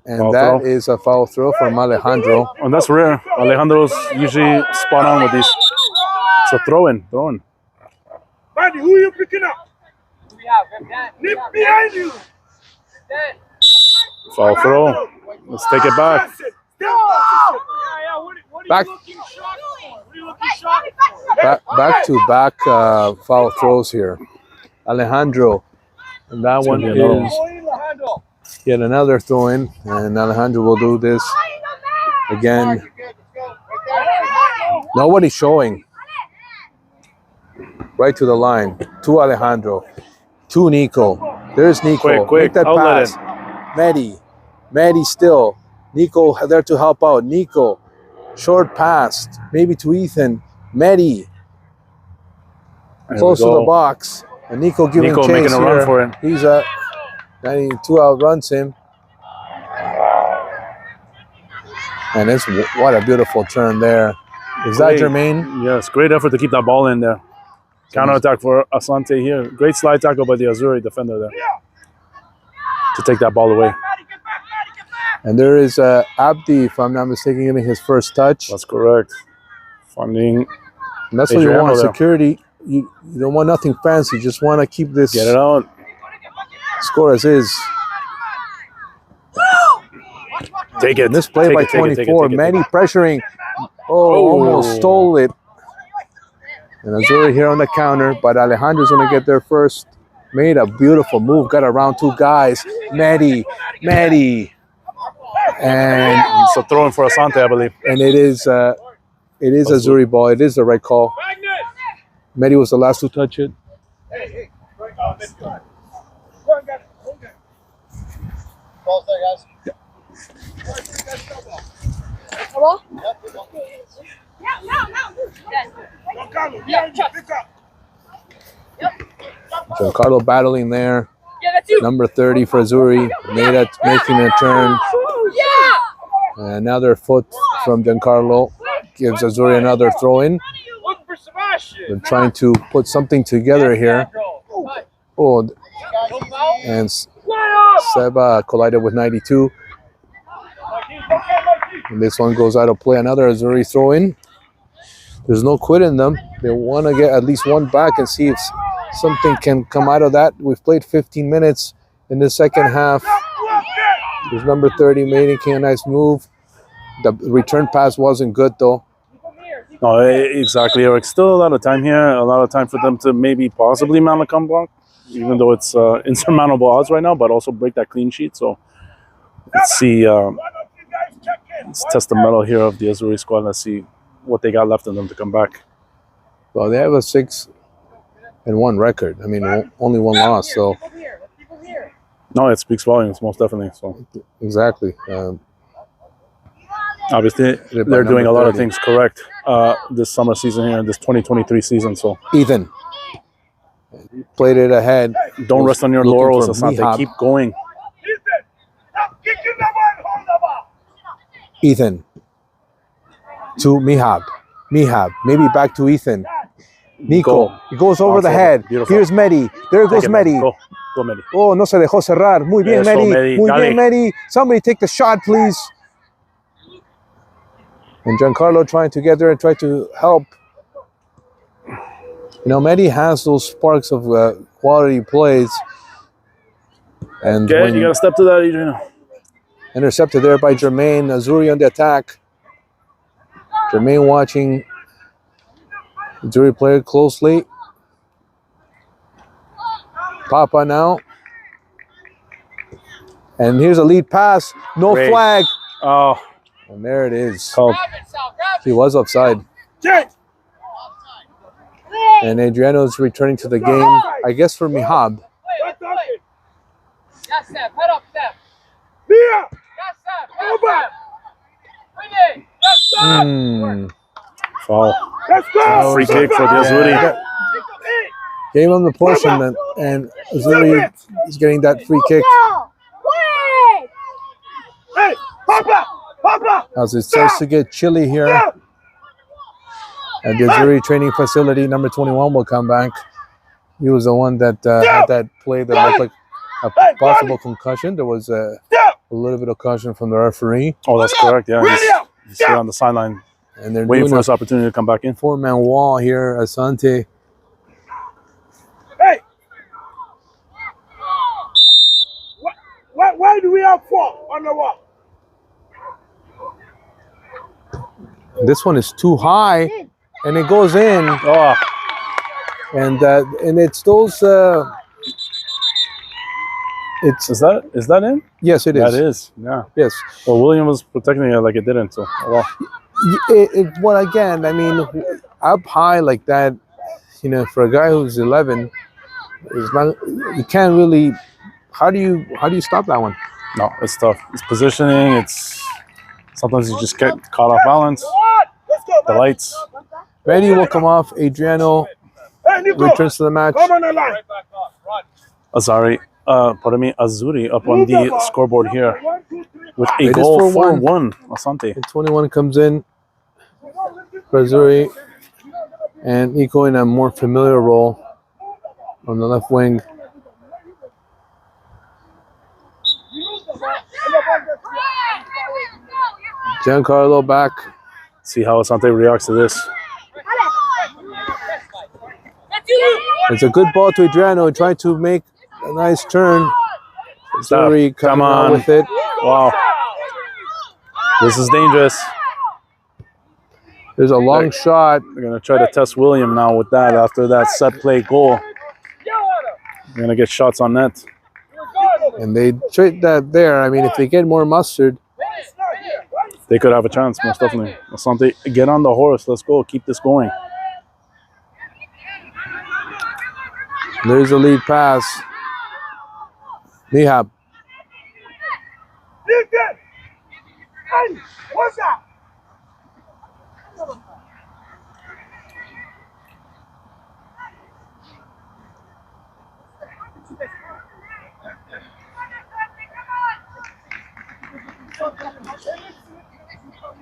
And Foul that throw. is a foul throw from Alejandro. And that's rare. Alejandro's usually spot on with these. So throw in. Buddy, who you picking up? Nip behind you. Foul throw. Let's take it back. That's it. What Back. are you looking shocked for? Back to back foul throws here. Alejandro. And that one gonna be another is yet another throw in. And Alejandro will do this again. Nobody's showing. Right to the line. To Alejandro. To Nico. There's Nico. Quick, Make that outlet pass. Mehdi still. Nico there to help out. Nico. Short pass. Maybe to Ethan. Mehdi. There Close we to the go. box. And Nico giving Nico chase making a run here. for it. He's 92 outruns him. And it's what a beautiful turn there. Is that Great. Jermaine? Yes, great effort to keep that ball in there. Counter attack for Asante here. Great slide tackle by the Azzuri defender there to take that ball away. And there is Abdi, if I'm not mistaken, getting his first touch. That's correct. Funding. And that's what you Adriano want. there. Security. You don't want nothing fancy. You just want to keep this Get it out. score as is. Take it. And this play Take by it, take it, 24. take it. Manny pressuring. Oh, almost stole it. And Azuri here on the counter, but Alejandro's going to get there first. Made a beautiful move. Got around two guys. Mehdi. And So throwing for Asante, I believe. it is Azuri ball. It is the right call. Mehdi was the last to touch it. Balls there, guys. Hello? Giancarlo battling there. Yeah, that's you. Number 30 for Azuri. Making a turn. And another foot from Giancarlo. Gives Azuri another throw in. Look for Sebastian. They're trying to put something together here. Oh, and Seba collided with 92. And this one goes out of play. Another Azuri throw in. There's no quit in them. They want to get at least one back and see if something can come out of that. We've played 15 minutes in the second half. There's number 30 making a nice move. The return pass wasn't good though. No, exactly, Eric. Still a lot of time here. A lot of time for them to maybe possibly mount a comeback, even though it's insurmountable odds right now, but also break that clean sheet. So let's see. Let's test the metal here of the Azuri squad. Let's see what they got left in them to come back. Well, they have a 6-1 record. I mean, only one loss. So No, it speaks volumes, most definitely. So exactly. obviously, by they're doing number a lot of 30. things correct this summer season here, this 2023 season. So Ethan played it ahead. don't rest on your Looking laurels, for Asante. Mihab. Keep going. Ethan to Mihab. Maybe back to Ethan. Nico. Go. He goes over the Awesome. head. Beautiful. Here's Mehdi. There goes Take it, Mehdi. Go, Mehdi. Oh, no se dejó cerrar. Muy bien, Eso, Mehdi. Mehdi. Muy Dale. bien, Mehdi. Somebody take the shot, please. And Giancarlo trying to get there and try to help. You know, Mehdi has those sparks of quality plays. And Okay, when you got to step to that, Adrian. intercepted there by Jermaine. Azzuri on the attack. Jermaine watching Azzuri play it closely. Papa now. And here's a lead pass. No Great. flag. Oh, And there it is. called. He was offside. Change. And Adriano's returning to the game, I guess, for Mihab. That's it. Yes, Steph. Head up, Steph. Here. Yes, Steph. Yes, Over. Steph. Win it. Hmm. Foul. Let's go. Free kick for the Azzuri. Gave him the portion, and Azuri is getting that free kick Hey, Papa, Papa. as it starts to get chilly here. Stop. At the Azuri training facility, number 21 will come back. He was the one that had that play that looked like a possible concussion. There was a little bit of caution from the referee. Oh, that's correct. Yeah, he's here on the sideline, And they're waiting doing for a his opportunity to come back in. four-man wall here. Asante. Hey. Why do we have 4 on the wall? This one is too high, and it goes in. Oh, And it's those. It's is that in? yes, it is. That is. Yeah. Yes. Well, William was protecting it like it didn't. So, well, Well, again, I mean, up high like that, you know, for a guy who's 11, is not. You can't really. How do you stop that one? no, it's tough. It's positioning. It's sometimes you just get caught off balance. Let's go. The lights. Randy will come off. Adriano Hey, Nico. returns to the match. Come on the line. Azari, pardon me, Azzuri up on the scoreboard here 1, 2, 3, with 5. a It is goal 4-1. 4-1. Asante. And 21 comes in for Azuri, and Nico in a more familiar role on the left wing. Giancarlo back. See how Asante reacts to this. It's a good ball to Adriano, trying to make a nice turn. Stop. Azuri Come coming out on. with it. Wow. This is dangerous. There's a long shot. They're going to try to test William now with that after that set play goal. They're going to get shots on net. And they trade that there. I mean, if they get more mustard, They could have a chance, most definitely. Asante, get on the horse. Let's go. Keep this going. there's a lead pass. Mihab. Listen. Hey, what's that?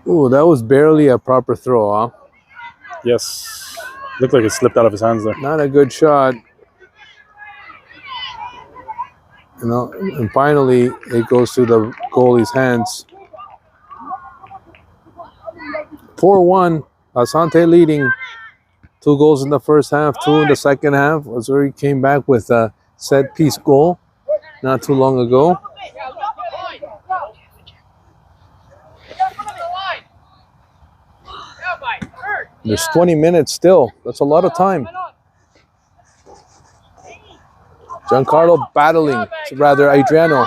Ooh, that was barely a proper throw, huh? Yes. Looked like it slipped out of his hands there. Not a good shot. You know, and finally it goes to the goalie's hands. 4-1. Asante leading. 2 goals in the first half, 2 in the second half. Azuri came back with a set piece goal not too long ago. There's 20 minutes still. That's a lot of time. Giancarlo battling, rather Adriano.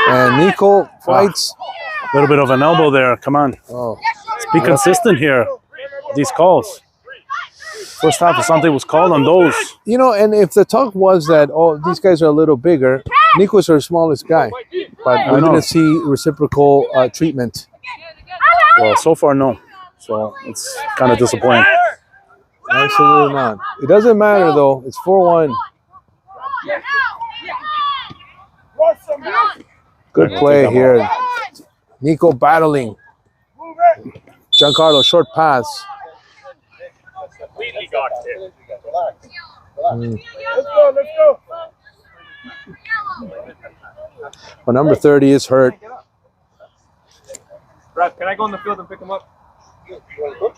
And Nico fights. A little bit of an elbow there. Come on. Oh, Let's be consistent here. These calls. First half, Asante was called on those. you know, and if the talk was that, oh, these guys are a little bigger, Nico's our smallest guy. But I we know. didn't see reciprocal treatment. Well, so far, no. So it's kind of disappointing. Absolutely not. It doesn't matter, though. It's 4-1. Good play here. Nico battling. Giancarlo, short pass. Let's go, let's go. But number 30 is hurt. Brad, can I go on the field and pick him up? You want to coach?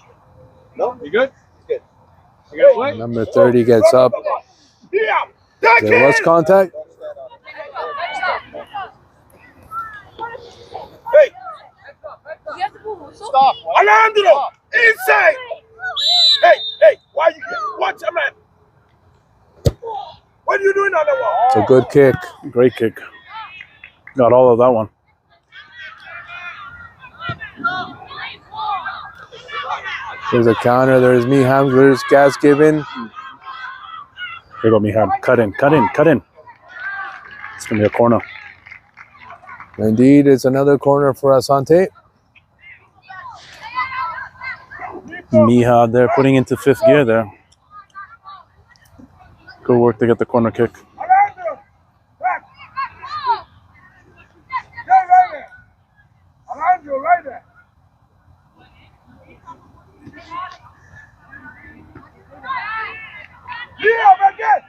No? You good? Good. You gotta play? Number 30 gets up. Yeah. Take There was it! contact. Hey, Stop. Alejandro! Inside! Hey, why you watch a man? What are you doing on the wall? It's a good kick. Great kick. Got all of that one. There's a counter. There's Miham. There's gas given. Here go Miham. Cut in. It's going to be a corner. Indeed, it's another corner for Asante. Miha there putting into fifth gear there. Good work to get the corner kick. Alejandro! Back! Stay right there! Alejandro, right there! Yeah, again!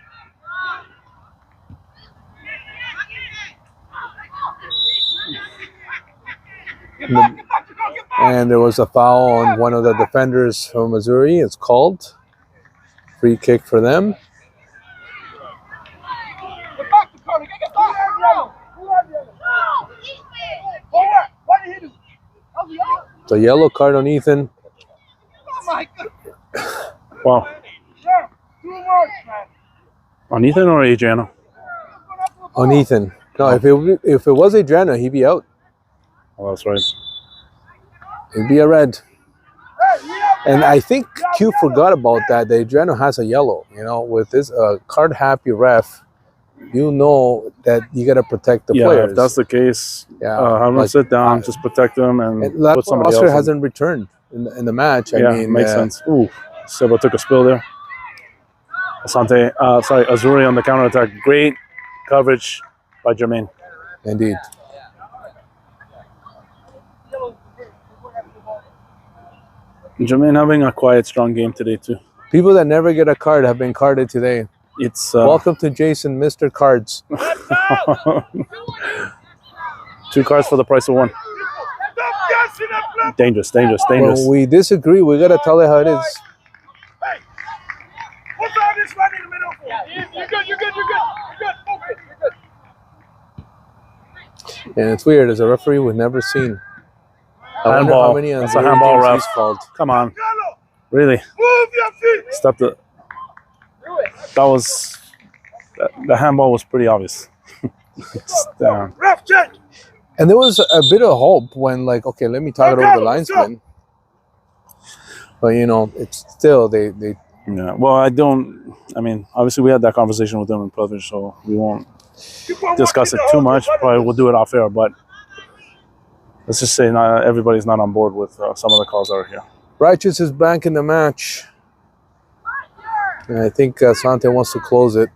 And there was a foul on one of the defenders from Azzuri. It's called. Free kick for them. Get back to Curry! Get back! What did he do? It's a yellow card on Ethan. Oh my God! Wow. Sir, too much, man. On Ethan or Adriano? On Ethan. No, if it was Adriano, he'd be out. Oh, that's right. It'd be a red. Hey, we have And I think Q forgot about that. The Adriano has a yellow. You know, with this card happy ref, you know that you got to protect the Yeah, players. if that's the case, Yeah, have them like, sit down, just protect them, and And put somebody Oscar else in. hasn't returned in the match. I Yeah, mean, makes sense. Ooh, Seba took a spill there. Azuri on the counterattack. Great coverage by Jermaine. Indeed. Jermaine having a quiet, strong game today too. People that never get a card have been carded today. It's Welcome to Jason, Mr. Cards. 2 cards for the price of 1. Stop guessing and flip. Dangerous. When we disagree, we got to tell it how it is. Hey, what's all this right in the middle for? You're good. Focus. You're good. And it's weird, as a referee, we've never seen. I wonder Handball. how many That's a Azzurri handball games ref. he's called. Come on, Gallo, really? move your feet. Stop the. The handball was pretty obvious. It's down. Ref check. And there was a bit of hope when, like, okay, let me talk it over the linesman. But, you know, it's still, they Yeah. Well, I mean, obviously we had that conversation with them in privilege, so we won't discuss it too much. Probably we'll do it off air, but let's just say not everybody's not on board with some of the calls that are here. Righteous is back in the match. And I think Asante wants to close it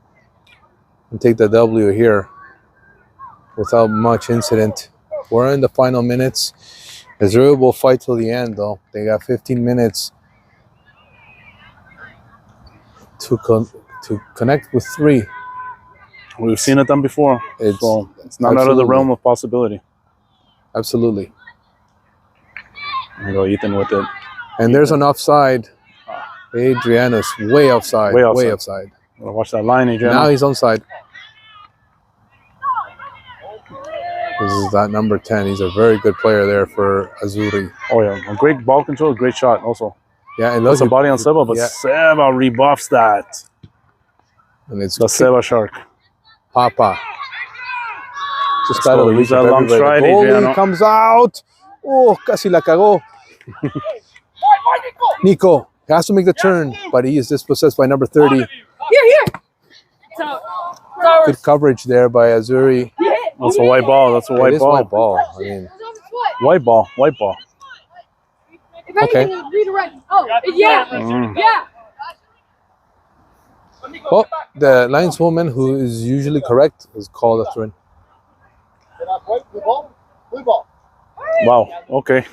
and take the W here without much incident. We're in the final minutes. Azzuri will fight till the end, though. They got 15 minutes to connect with 3. We've seen it done before, so it's not out of the absolutely. realm of possibility. Absolutely. There you go, Ethan with it. And there's an offside. Adriano's way offside. Way offside. Way offside. Wanna watch that line, Adrian. Now he's onside. This is that number 10. He's a very good player there for Azzuri. Oh yeah, a great ball control, great shot also. Yeah, and That's look, a body on Seba, but yeah. Seba rebuffs that. and it's The Seba shark. Papa. Just Let's out of go. the Use reach of that long everybody. stride, The goalie Adriano. comes out. Oh, casi la cagó. Nico has to make the turn, but he is dispossessed by number 30. Here. So, Good coverage there by Azzuri. That's a white ball. That's a It white is ball. white ball. I mean, White ball. White ball. If anything, Okay. redirect. Oh, yeah. Mm. Yeah. well, the lineswoman, who is usually correct, is called a throw-in. Blue ball? Blue ball. Wow. Okay.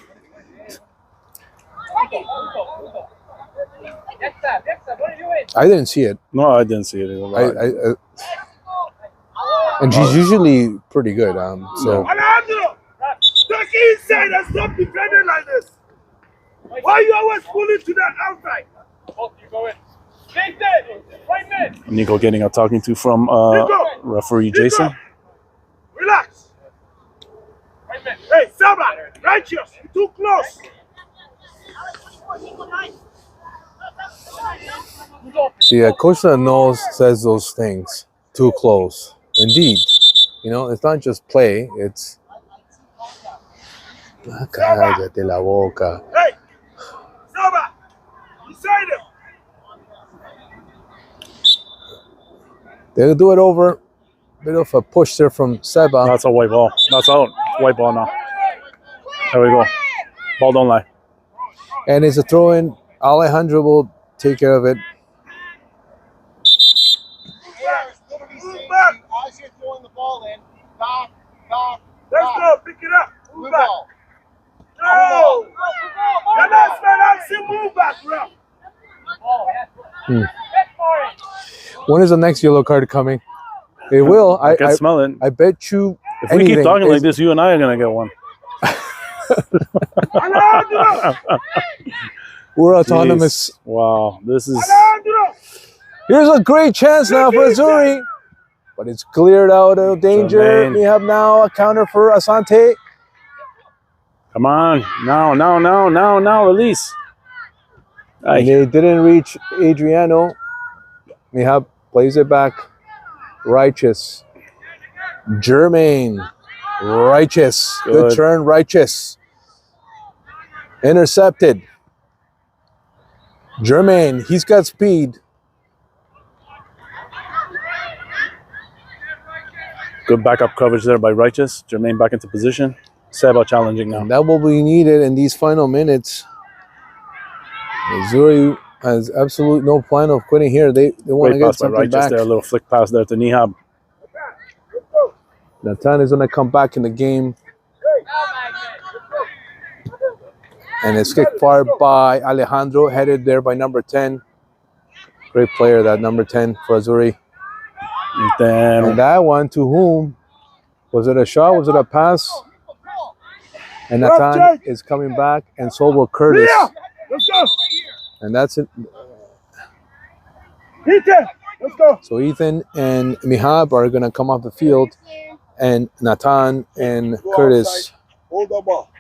Next time. What are you doing? I didn't see it. No, I didn't see it. I And she's usually pretty good. So Alejandro, take inside and stop defending like this. Why you always pulling to that outside? Nico getting a talking to from referee Jason. Relax. Hey, Saba, righteous, too close. see, coach that knows says those things. Too close, indeed. You know, it's not just play. It's cállate la boca. Hey, Saba, beside him. They'll do it over. Bit of a push there from Seba. That's a white ball. That's out. White ball now. There we go. Ball don't lie. And it's a throw in. Alejandro will take care of it. Move back. As you're throwing the ball in, back. Let's go, pick it up. Move Blue back. ball. No. The last man, I see move back, bro. When is the next yellow card coming? It will. I can smell it. I bet you. If we keep talking like this, you and I are gonna get one. Alejandro. We're autonomous. Jeez. Wow, this is. Alejandro. Here's a great chance now for Azuri, but it's cleared out of danger. Jermaine. We have now a counter for Asante. Come on, now, release. And they didn't reach Adriano. Mihab plays it back. Righteous. Jermaine. Righteous. Good turn, Righteous. Intercepted. Jermaine, he's got speed. Good backup coverage there by Righteous. Jermaine back into position. Seba challenging now. And that will be needed in these final minutes. Azuri has absolutely no plan of quitting here. They want to Great get pass by something Righteous back. there. A little flick pass there to Nihab. Nathan is going to come back in the game. And it's kicked far by Alejandro, headed there by number 10. Great player, that number 10 for Azuri. Then And that one, to whom? Was it a shot? Was it a pass? And Nathan is coming back, and so will Curtis. Yeah. Let's go. And that's it. Ethan, let's go. So Ethan and Mihab are going to come off the field, and Nathan and Go Curtis. outside. Hold the ball.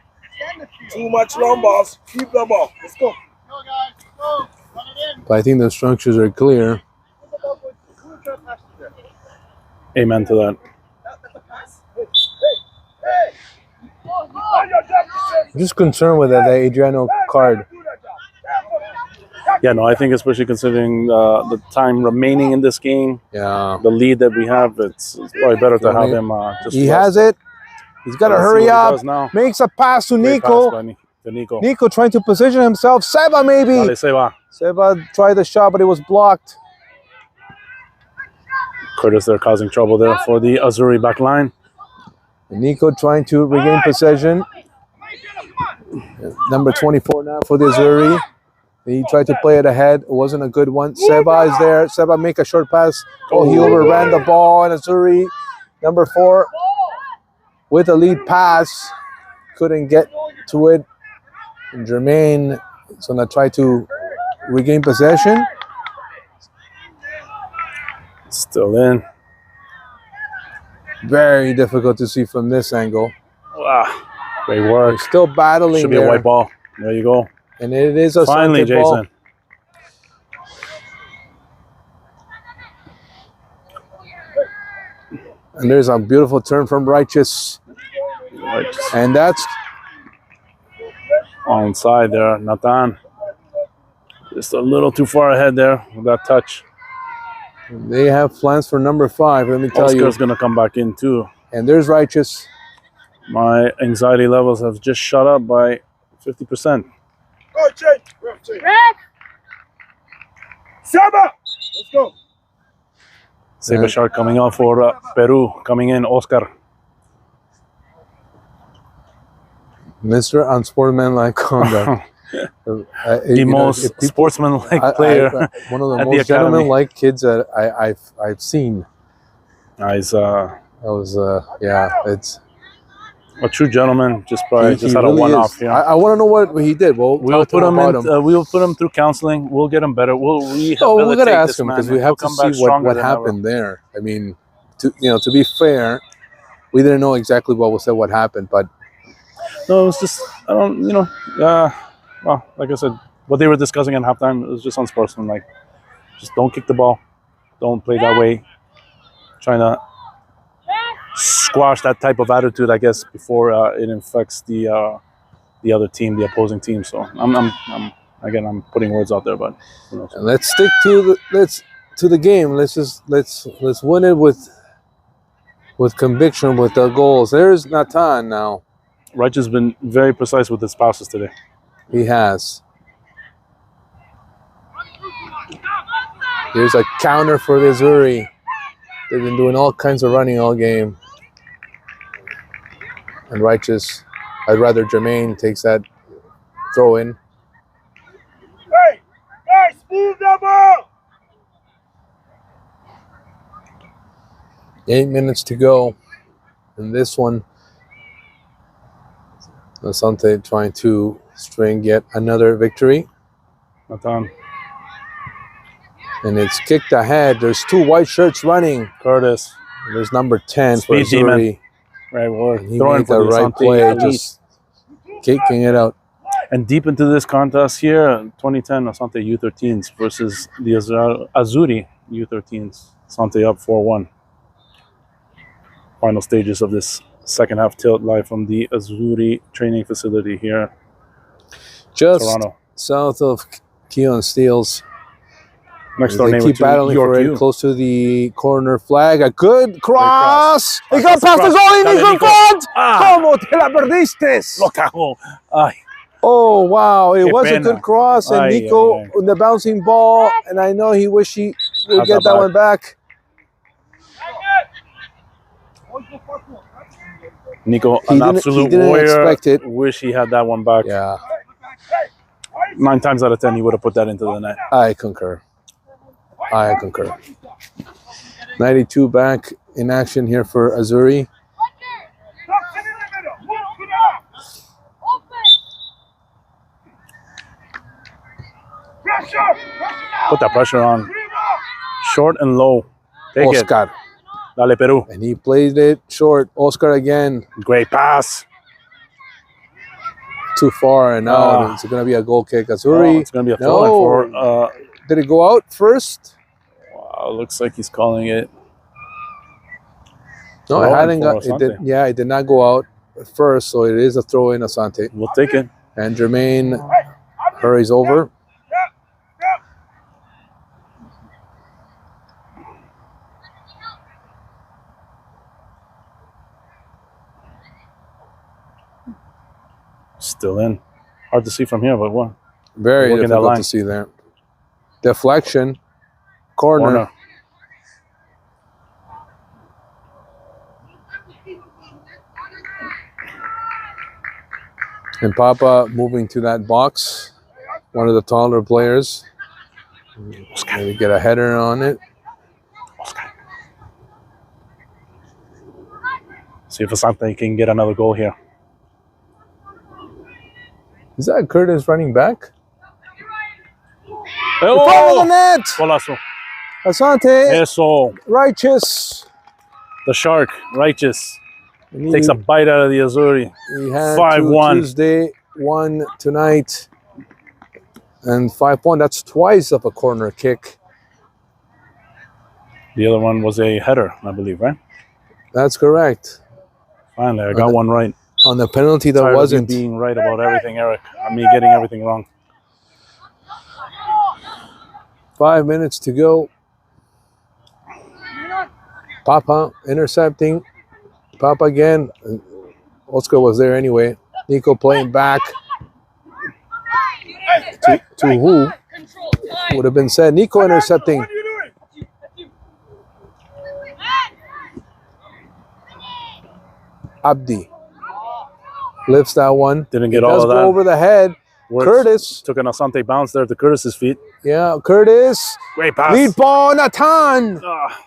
Too much long balls. Keep the ball. Let's go. Go, guys. Go. Run it in. But I think the structures are clear. amen to that. I'm just concerned with that Adriano card. Yeah, no, I think especially considering the time remaining in this game, Yeah. the lead that we have, it's probably better to have him just He rest. has it. He's got to Let's see hurry what he up. does now. Makes a pass to Great Nico. pass by Nico. Nico trying to position himself. Seba maybe. Dale, Seba. Seba tried the shot, but it was blocked. Curtis there causing trouble there for the Azzuri back line. And Nico trying to regain possession. Number 24 now for the Azuri. He tried to play it ahead. It wasn't a good one. Seba is there. Seba make a short pass. Oh, he overran the ball. And Azuri, number 4, with a lead pass. Couldn't get to it. And Jermaine is going to try to regain possession. Still in. Very difficult to see from this angle. Wow. Great work. Still battling Should be there. a white ball. There you go. And it is a Finally, Asante ball. Jason. And there's a beautiful turn from Righteous. And that's Onside there, Nathan. Just a little too far ahead there with that touch. they have plans for number 5, let me tell Oscar's you. going to come back in too. And there's Righteous. My anxiety levels have just shot up by 50%. Go, change. Saba, let's go. Saber Shark coming out for Peru. Coming in, Oscar. Mr. Unsportsmanlike conduct. The most sportsmanlike player one of the at the most academy. gentlemanlike kids that I've seen. He's That was yeah. It's A true gentleman. Just probably he just had a really one-off is. here. I want to know what he did. Well, We'll put him in. We'll put him through counseling. We'll get him better. We'll rehabilitate Oh, we gotta ask this him man, because we and have he'll to come back see what stronger than ever. happened there. I mean, to be fair, we didn't know exactly what happened, but No, it was just I don't. Well, like I said, what they were discussing at halftime, it was just unsportsmanlike. Just don't kick the ball. Don't play that way. Trying to squash that type of attitude, I guess, before it infects the other team, the opposing team. So I'm putting words out there, but who knows? and let's stick to the game. Let's win it with conviction, with the goals. There's Nathan now. Reich has been very precise with his passes today. He has. Here's a counter for the Azzuri. They've been doing all kinds of running all game. And Righteous, I'd rather Jermaine takes that throw in. Hey, smooth the ball. 8 minutes to go. And this one, Asante trying to string yet another victory. Nathan, And it's kicked ahead. There's two white shirts running. Curtis, There's number 10 for Speed demon. Azzuri. right? We're He throwing made for the the right Asante play, Elite. just kicking it out. And deep into this contest here, 2010 Asante U13s versus the Azzuri U13s. Asante up 4-1. Final stages of this second half tilt live from the Azzuri training facility here, Just Toronto. south of Keon Steele's. Next door They neighbor keep to battling York for it, U. close to the corner flag. A good cross. He got Pasa past the cross. goal. Dale, Nico Nico. front. Ah. ¿Cómo te la perdiste? Lo cago. Ay, Oh, wow. It Qué was a pena. good cross. And Ay, Nico, ay, ay. with the bouncing ball, and I know he wish he would Had get that that back. one back. Nico, He an didn't- absolute he didn't warrior. expect it. Wish he had that one back. Yeah, 9 times out of 10, he would have put that into the net. I concur. 92 back in action here for Azzuri. Put that pressure on. Short and low. Take it. Oscar. Dale, Peru. And he played it short. Oscar again. Great pass. Too far, and now it's going to be a goal kick. Oh, Azzuri. it's going to be a throw-in for... Did it go out first? Wow, looks like he's calling it. No, it Throw-in hadn't for got. It Asante. did. Yeah, it did not go out at first, so it is a throw in. Asante We'll take it. and Jermaine hurries over. Still in. Hard to see from here, but what? Very Working that difficult line. to see there. Deflection, corner. And Papa moving to that box. One of the taller players. Maybe get a header on it. See if Asante can get another goal here. Is that Curtis running back? Oh! Follow the net! Golazo. Asante, Eso. righteous. The shark, righteous. And Takes a bite out of the Azzuri. He had 5-1. Tuesday, 1 tonight, and 5-1. That's twice of a corner kick. The other one was a header, I believe, right? That's correct. Finally, I got one right. On the penalty that Tired of you wasn't. being right about everything, Eric. Me getting everything wrong. 5 minutes to go. Papa intercepting. Papa again. Oscar was there anyway. Nico playing back. To who? Would have been said. Nico intercepting. Abdi lifts that one. Didn't get It all does of go that. over the head. Works. Curtis. Took an Asante bounce there to Curtis's feet. Yeah, Curtis. Great pass. Lead ball, Nathan. Ah,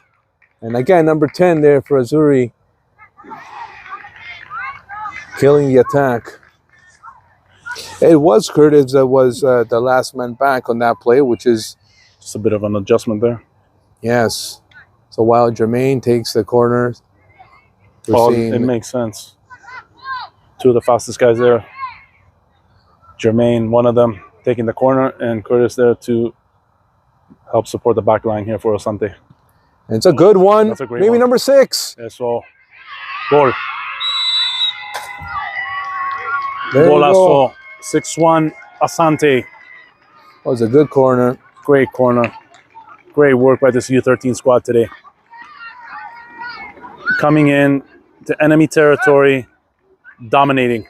And again, number 10 there for Azzuri. killing the attack. It was Curtis that was the last man back on that play, which is Just a bit of an adjustment there. yes. So while Jermaine takes the corner, we're seeing It makes sense. Two of the fastest guys there. Jermaine, one of them, taking the corner, and Curtis there to help support the back line here for Asante. it's a good one. That's a great Maybe one. number 6. Eso. Gol. There you go. Golazo. 6-1, Asante. That was a good corner. Great corner. Great work by this U13 squad today. Coming in to enemy territory, dominating.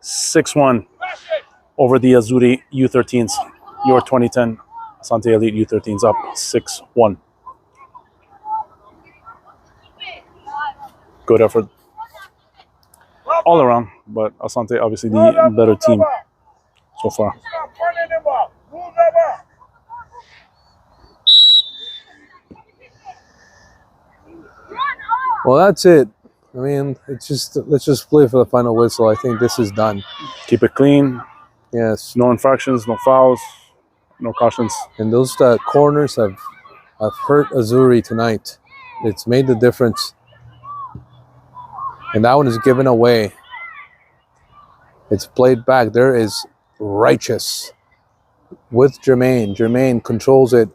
6-1 over the Azzuri U13s. Your 2010 Asante Elite U13s up 6-1. Good effort all around, but Asante obviously the better team so far. Well, that's it. I mean, it's just let's just play for the final whistle. I think this is done. Keep it clean. Yes. No infractions, no fouls, no cautions. And those corners have hurt Azuri tonight. It's made the difference. And that one is given away. It's played back. There is Righteous with Jermaine. Jermaine controls it.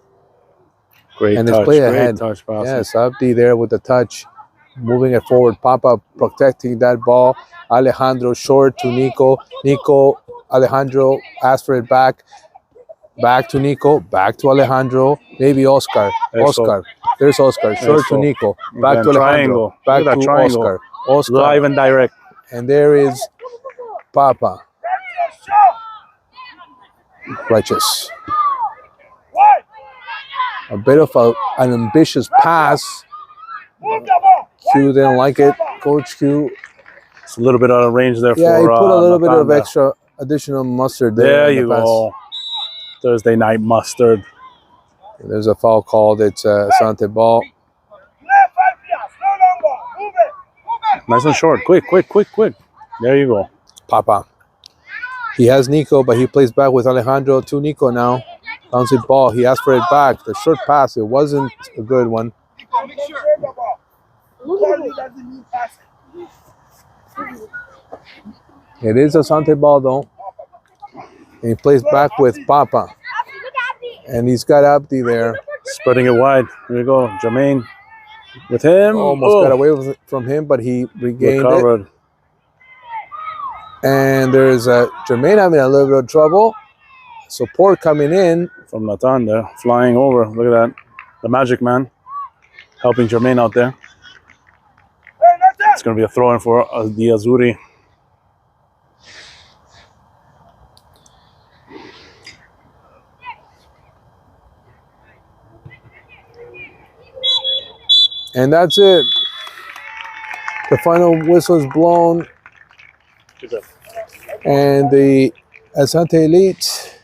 Great And touch. it's play Great ahead. touch, Bassett. Yes, Abdi there with the touch. Moving it forward. Papa protecting that ball. Alejandro short to Nico. Nico, Alejandro asks for it back. Back to Nico. Back to Alejandro. Maybe Oscar. Eso. Oscar. There's Oscar. Short Eso. to Nico. Back Again, to Alejandro. triangle. Back Look at to that triangle. Oscar. Oscar. Live and direct. And there is Papa. Righteous. A bit of an ambitious pass. Q didn't like it. Coach Q. It's a little bit out of range there Yeah, for he put a little bit of Matanda. extra additional mustard there. There in the you pass. go. Thursday night mustard. There's a foul called. It's Asante ball. Nice and short. Quick. There you go. Papa. He has Nico, but he plays back with Alejandro to Nico now. Bouncing ball. He asked for it back. The short pass. It wasn't a good one. It is Asante ball though. And he plays back with Papa. And he's got Abdi there. Spreading it wide. Here you go. Jermaine with him. Almost got away from him, but he regained it. Recovered. And there's Jermaine having a little bit of trouble. Support coming in. From Natan there. Flying over. Look at that. The magic man. Helping Jermaine out there. It's going to be a throw-in for the Azzuri. And that's it. The final whistle is blown. And the Asante Elite,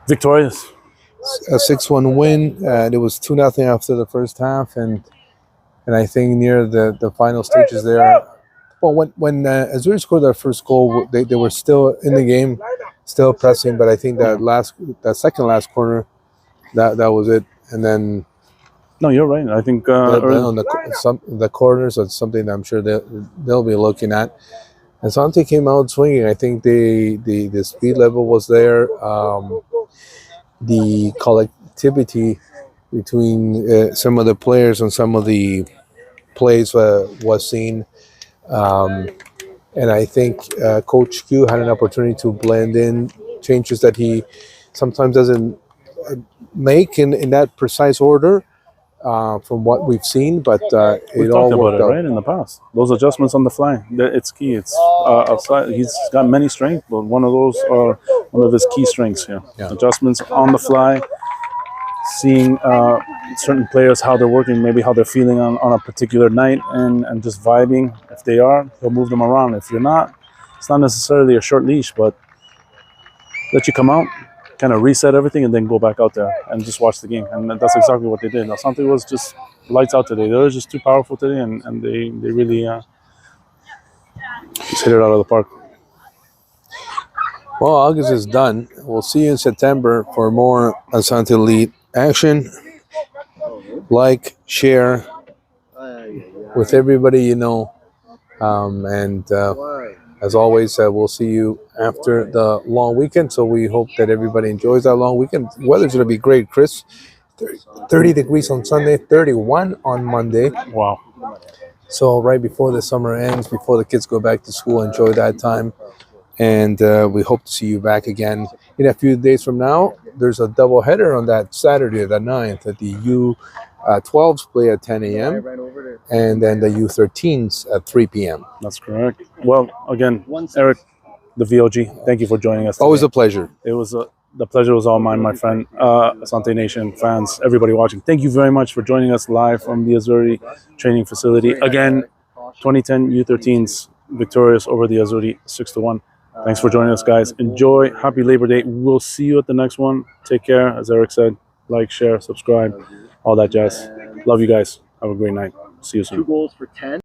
Victorious. a 6-1 win. It was 2-0 after the first half. And I think near the final stages there. Well, when Azuri scored their first goal, they were still in the game, still pressing. But I think that second last corner, that was it. And then No, you're right. I think on the corners, that's something that I'm sure they'll be looking at. Asante came out swinging. I think the speed level was there. The collectivity between some of the players and some of the plays was seen. And I think Coach Q had an opportunity to blend in changes that he sometimes doesn't make in that precise order. From what we've seen, but we it all talked about worked it out. right in the past. Those adjustments on the fly, it's key. It's he's got many strengths, but one of those are one of his key strengths here. Yeah. Adjustments on the fly, seeing certain players how they're working, maybe how they're feeling on a particular night, and just vibing. If they are, he'll move them around. If you're not, it's not necessarily a short leash, but let you come out, kind of reset everything and then go back out there and just watch the game. And that's exactly what they did. Asante was just lights out today. They were just too powerful today, and they really just hit it out of the park. Well, August is done. We'll see you in September for more Asante Elite action. Like, share with everybody you know. As always, we'll see you after the long weekend. So we hope that everybody enjoys that long weekend. Weather's going to be great, Chris. 30 degrees on Sunday, 31 on Monday. Wow. So right before the summer ends, before the kids go back to school, enjoy that time. And we hope to see you back again in a few days from now. There's a double header on that Saturday, the 9th, at the U12s play at 10 a.m. and then the U13s at 3 p.m. That's correct. Well, again, Eric, the VOG, thank you for joining us today. Always a pleasure. It was the pleasure was all mine, my friend. Asante Nation fans, everybody watching, thank you very much for joining us live from the Azzuri training facility. Again, 2010 U13s victorious over the Azzuri 6-1. Thanks for joining us, guys. Enjoy. Happy Labor Day. We'll see you at the next one. Take care. As Eric said, like, share, subscribe, all that jazz. Love you guys. Have a great night. See you soon. 2 goals for 10.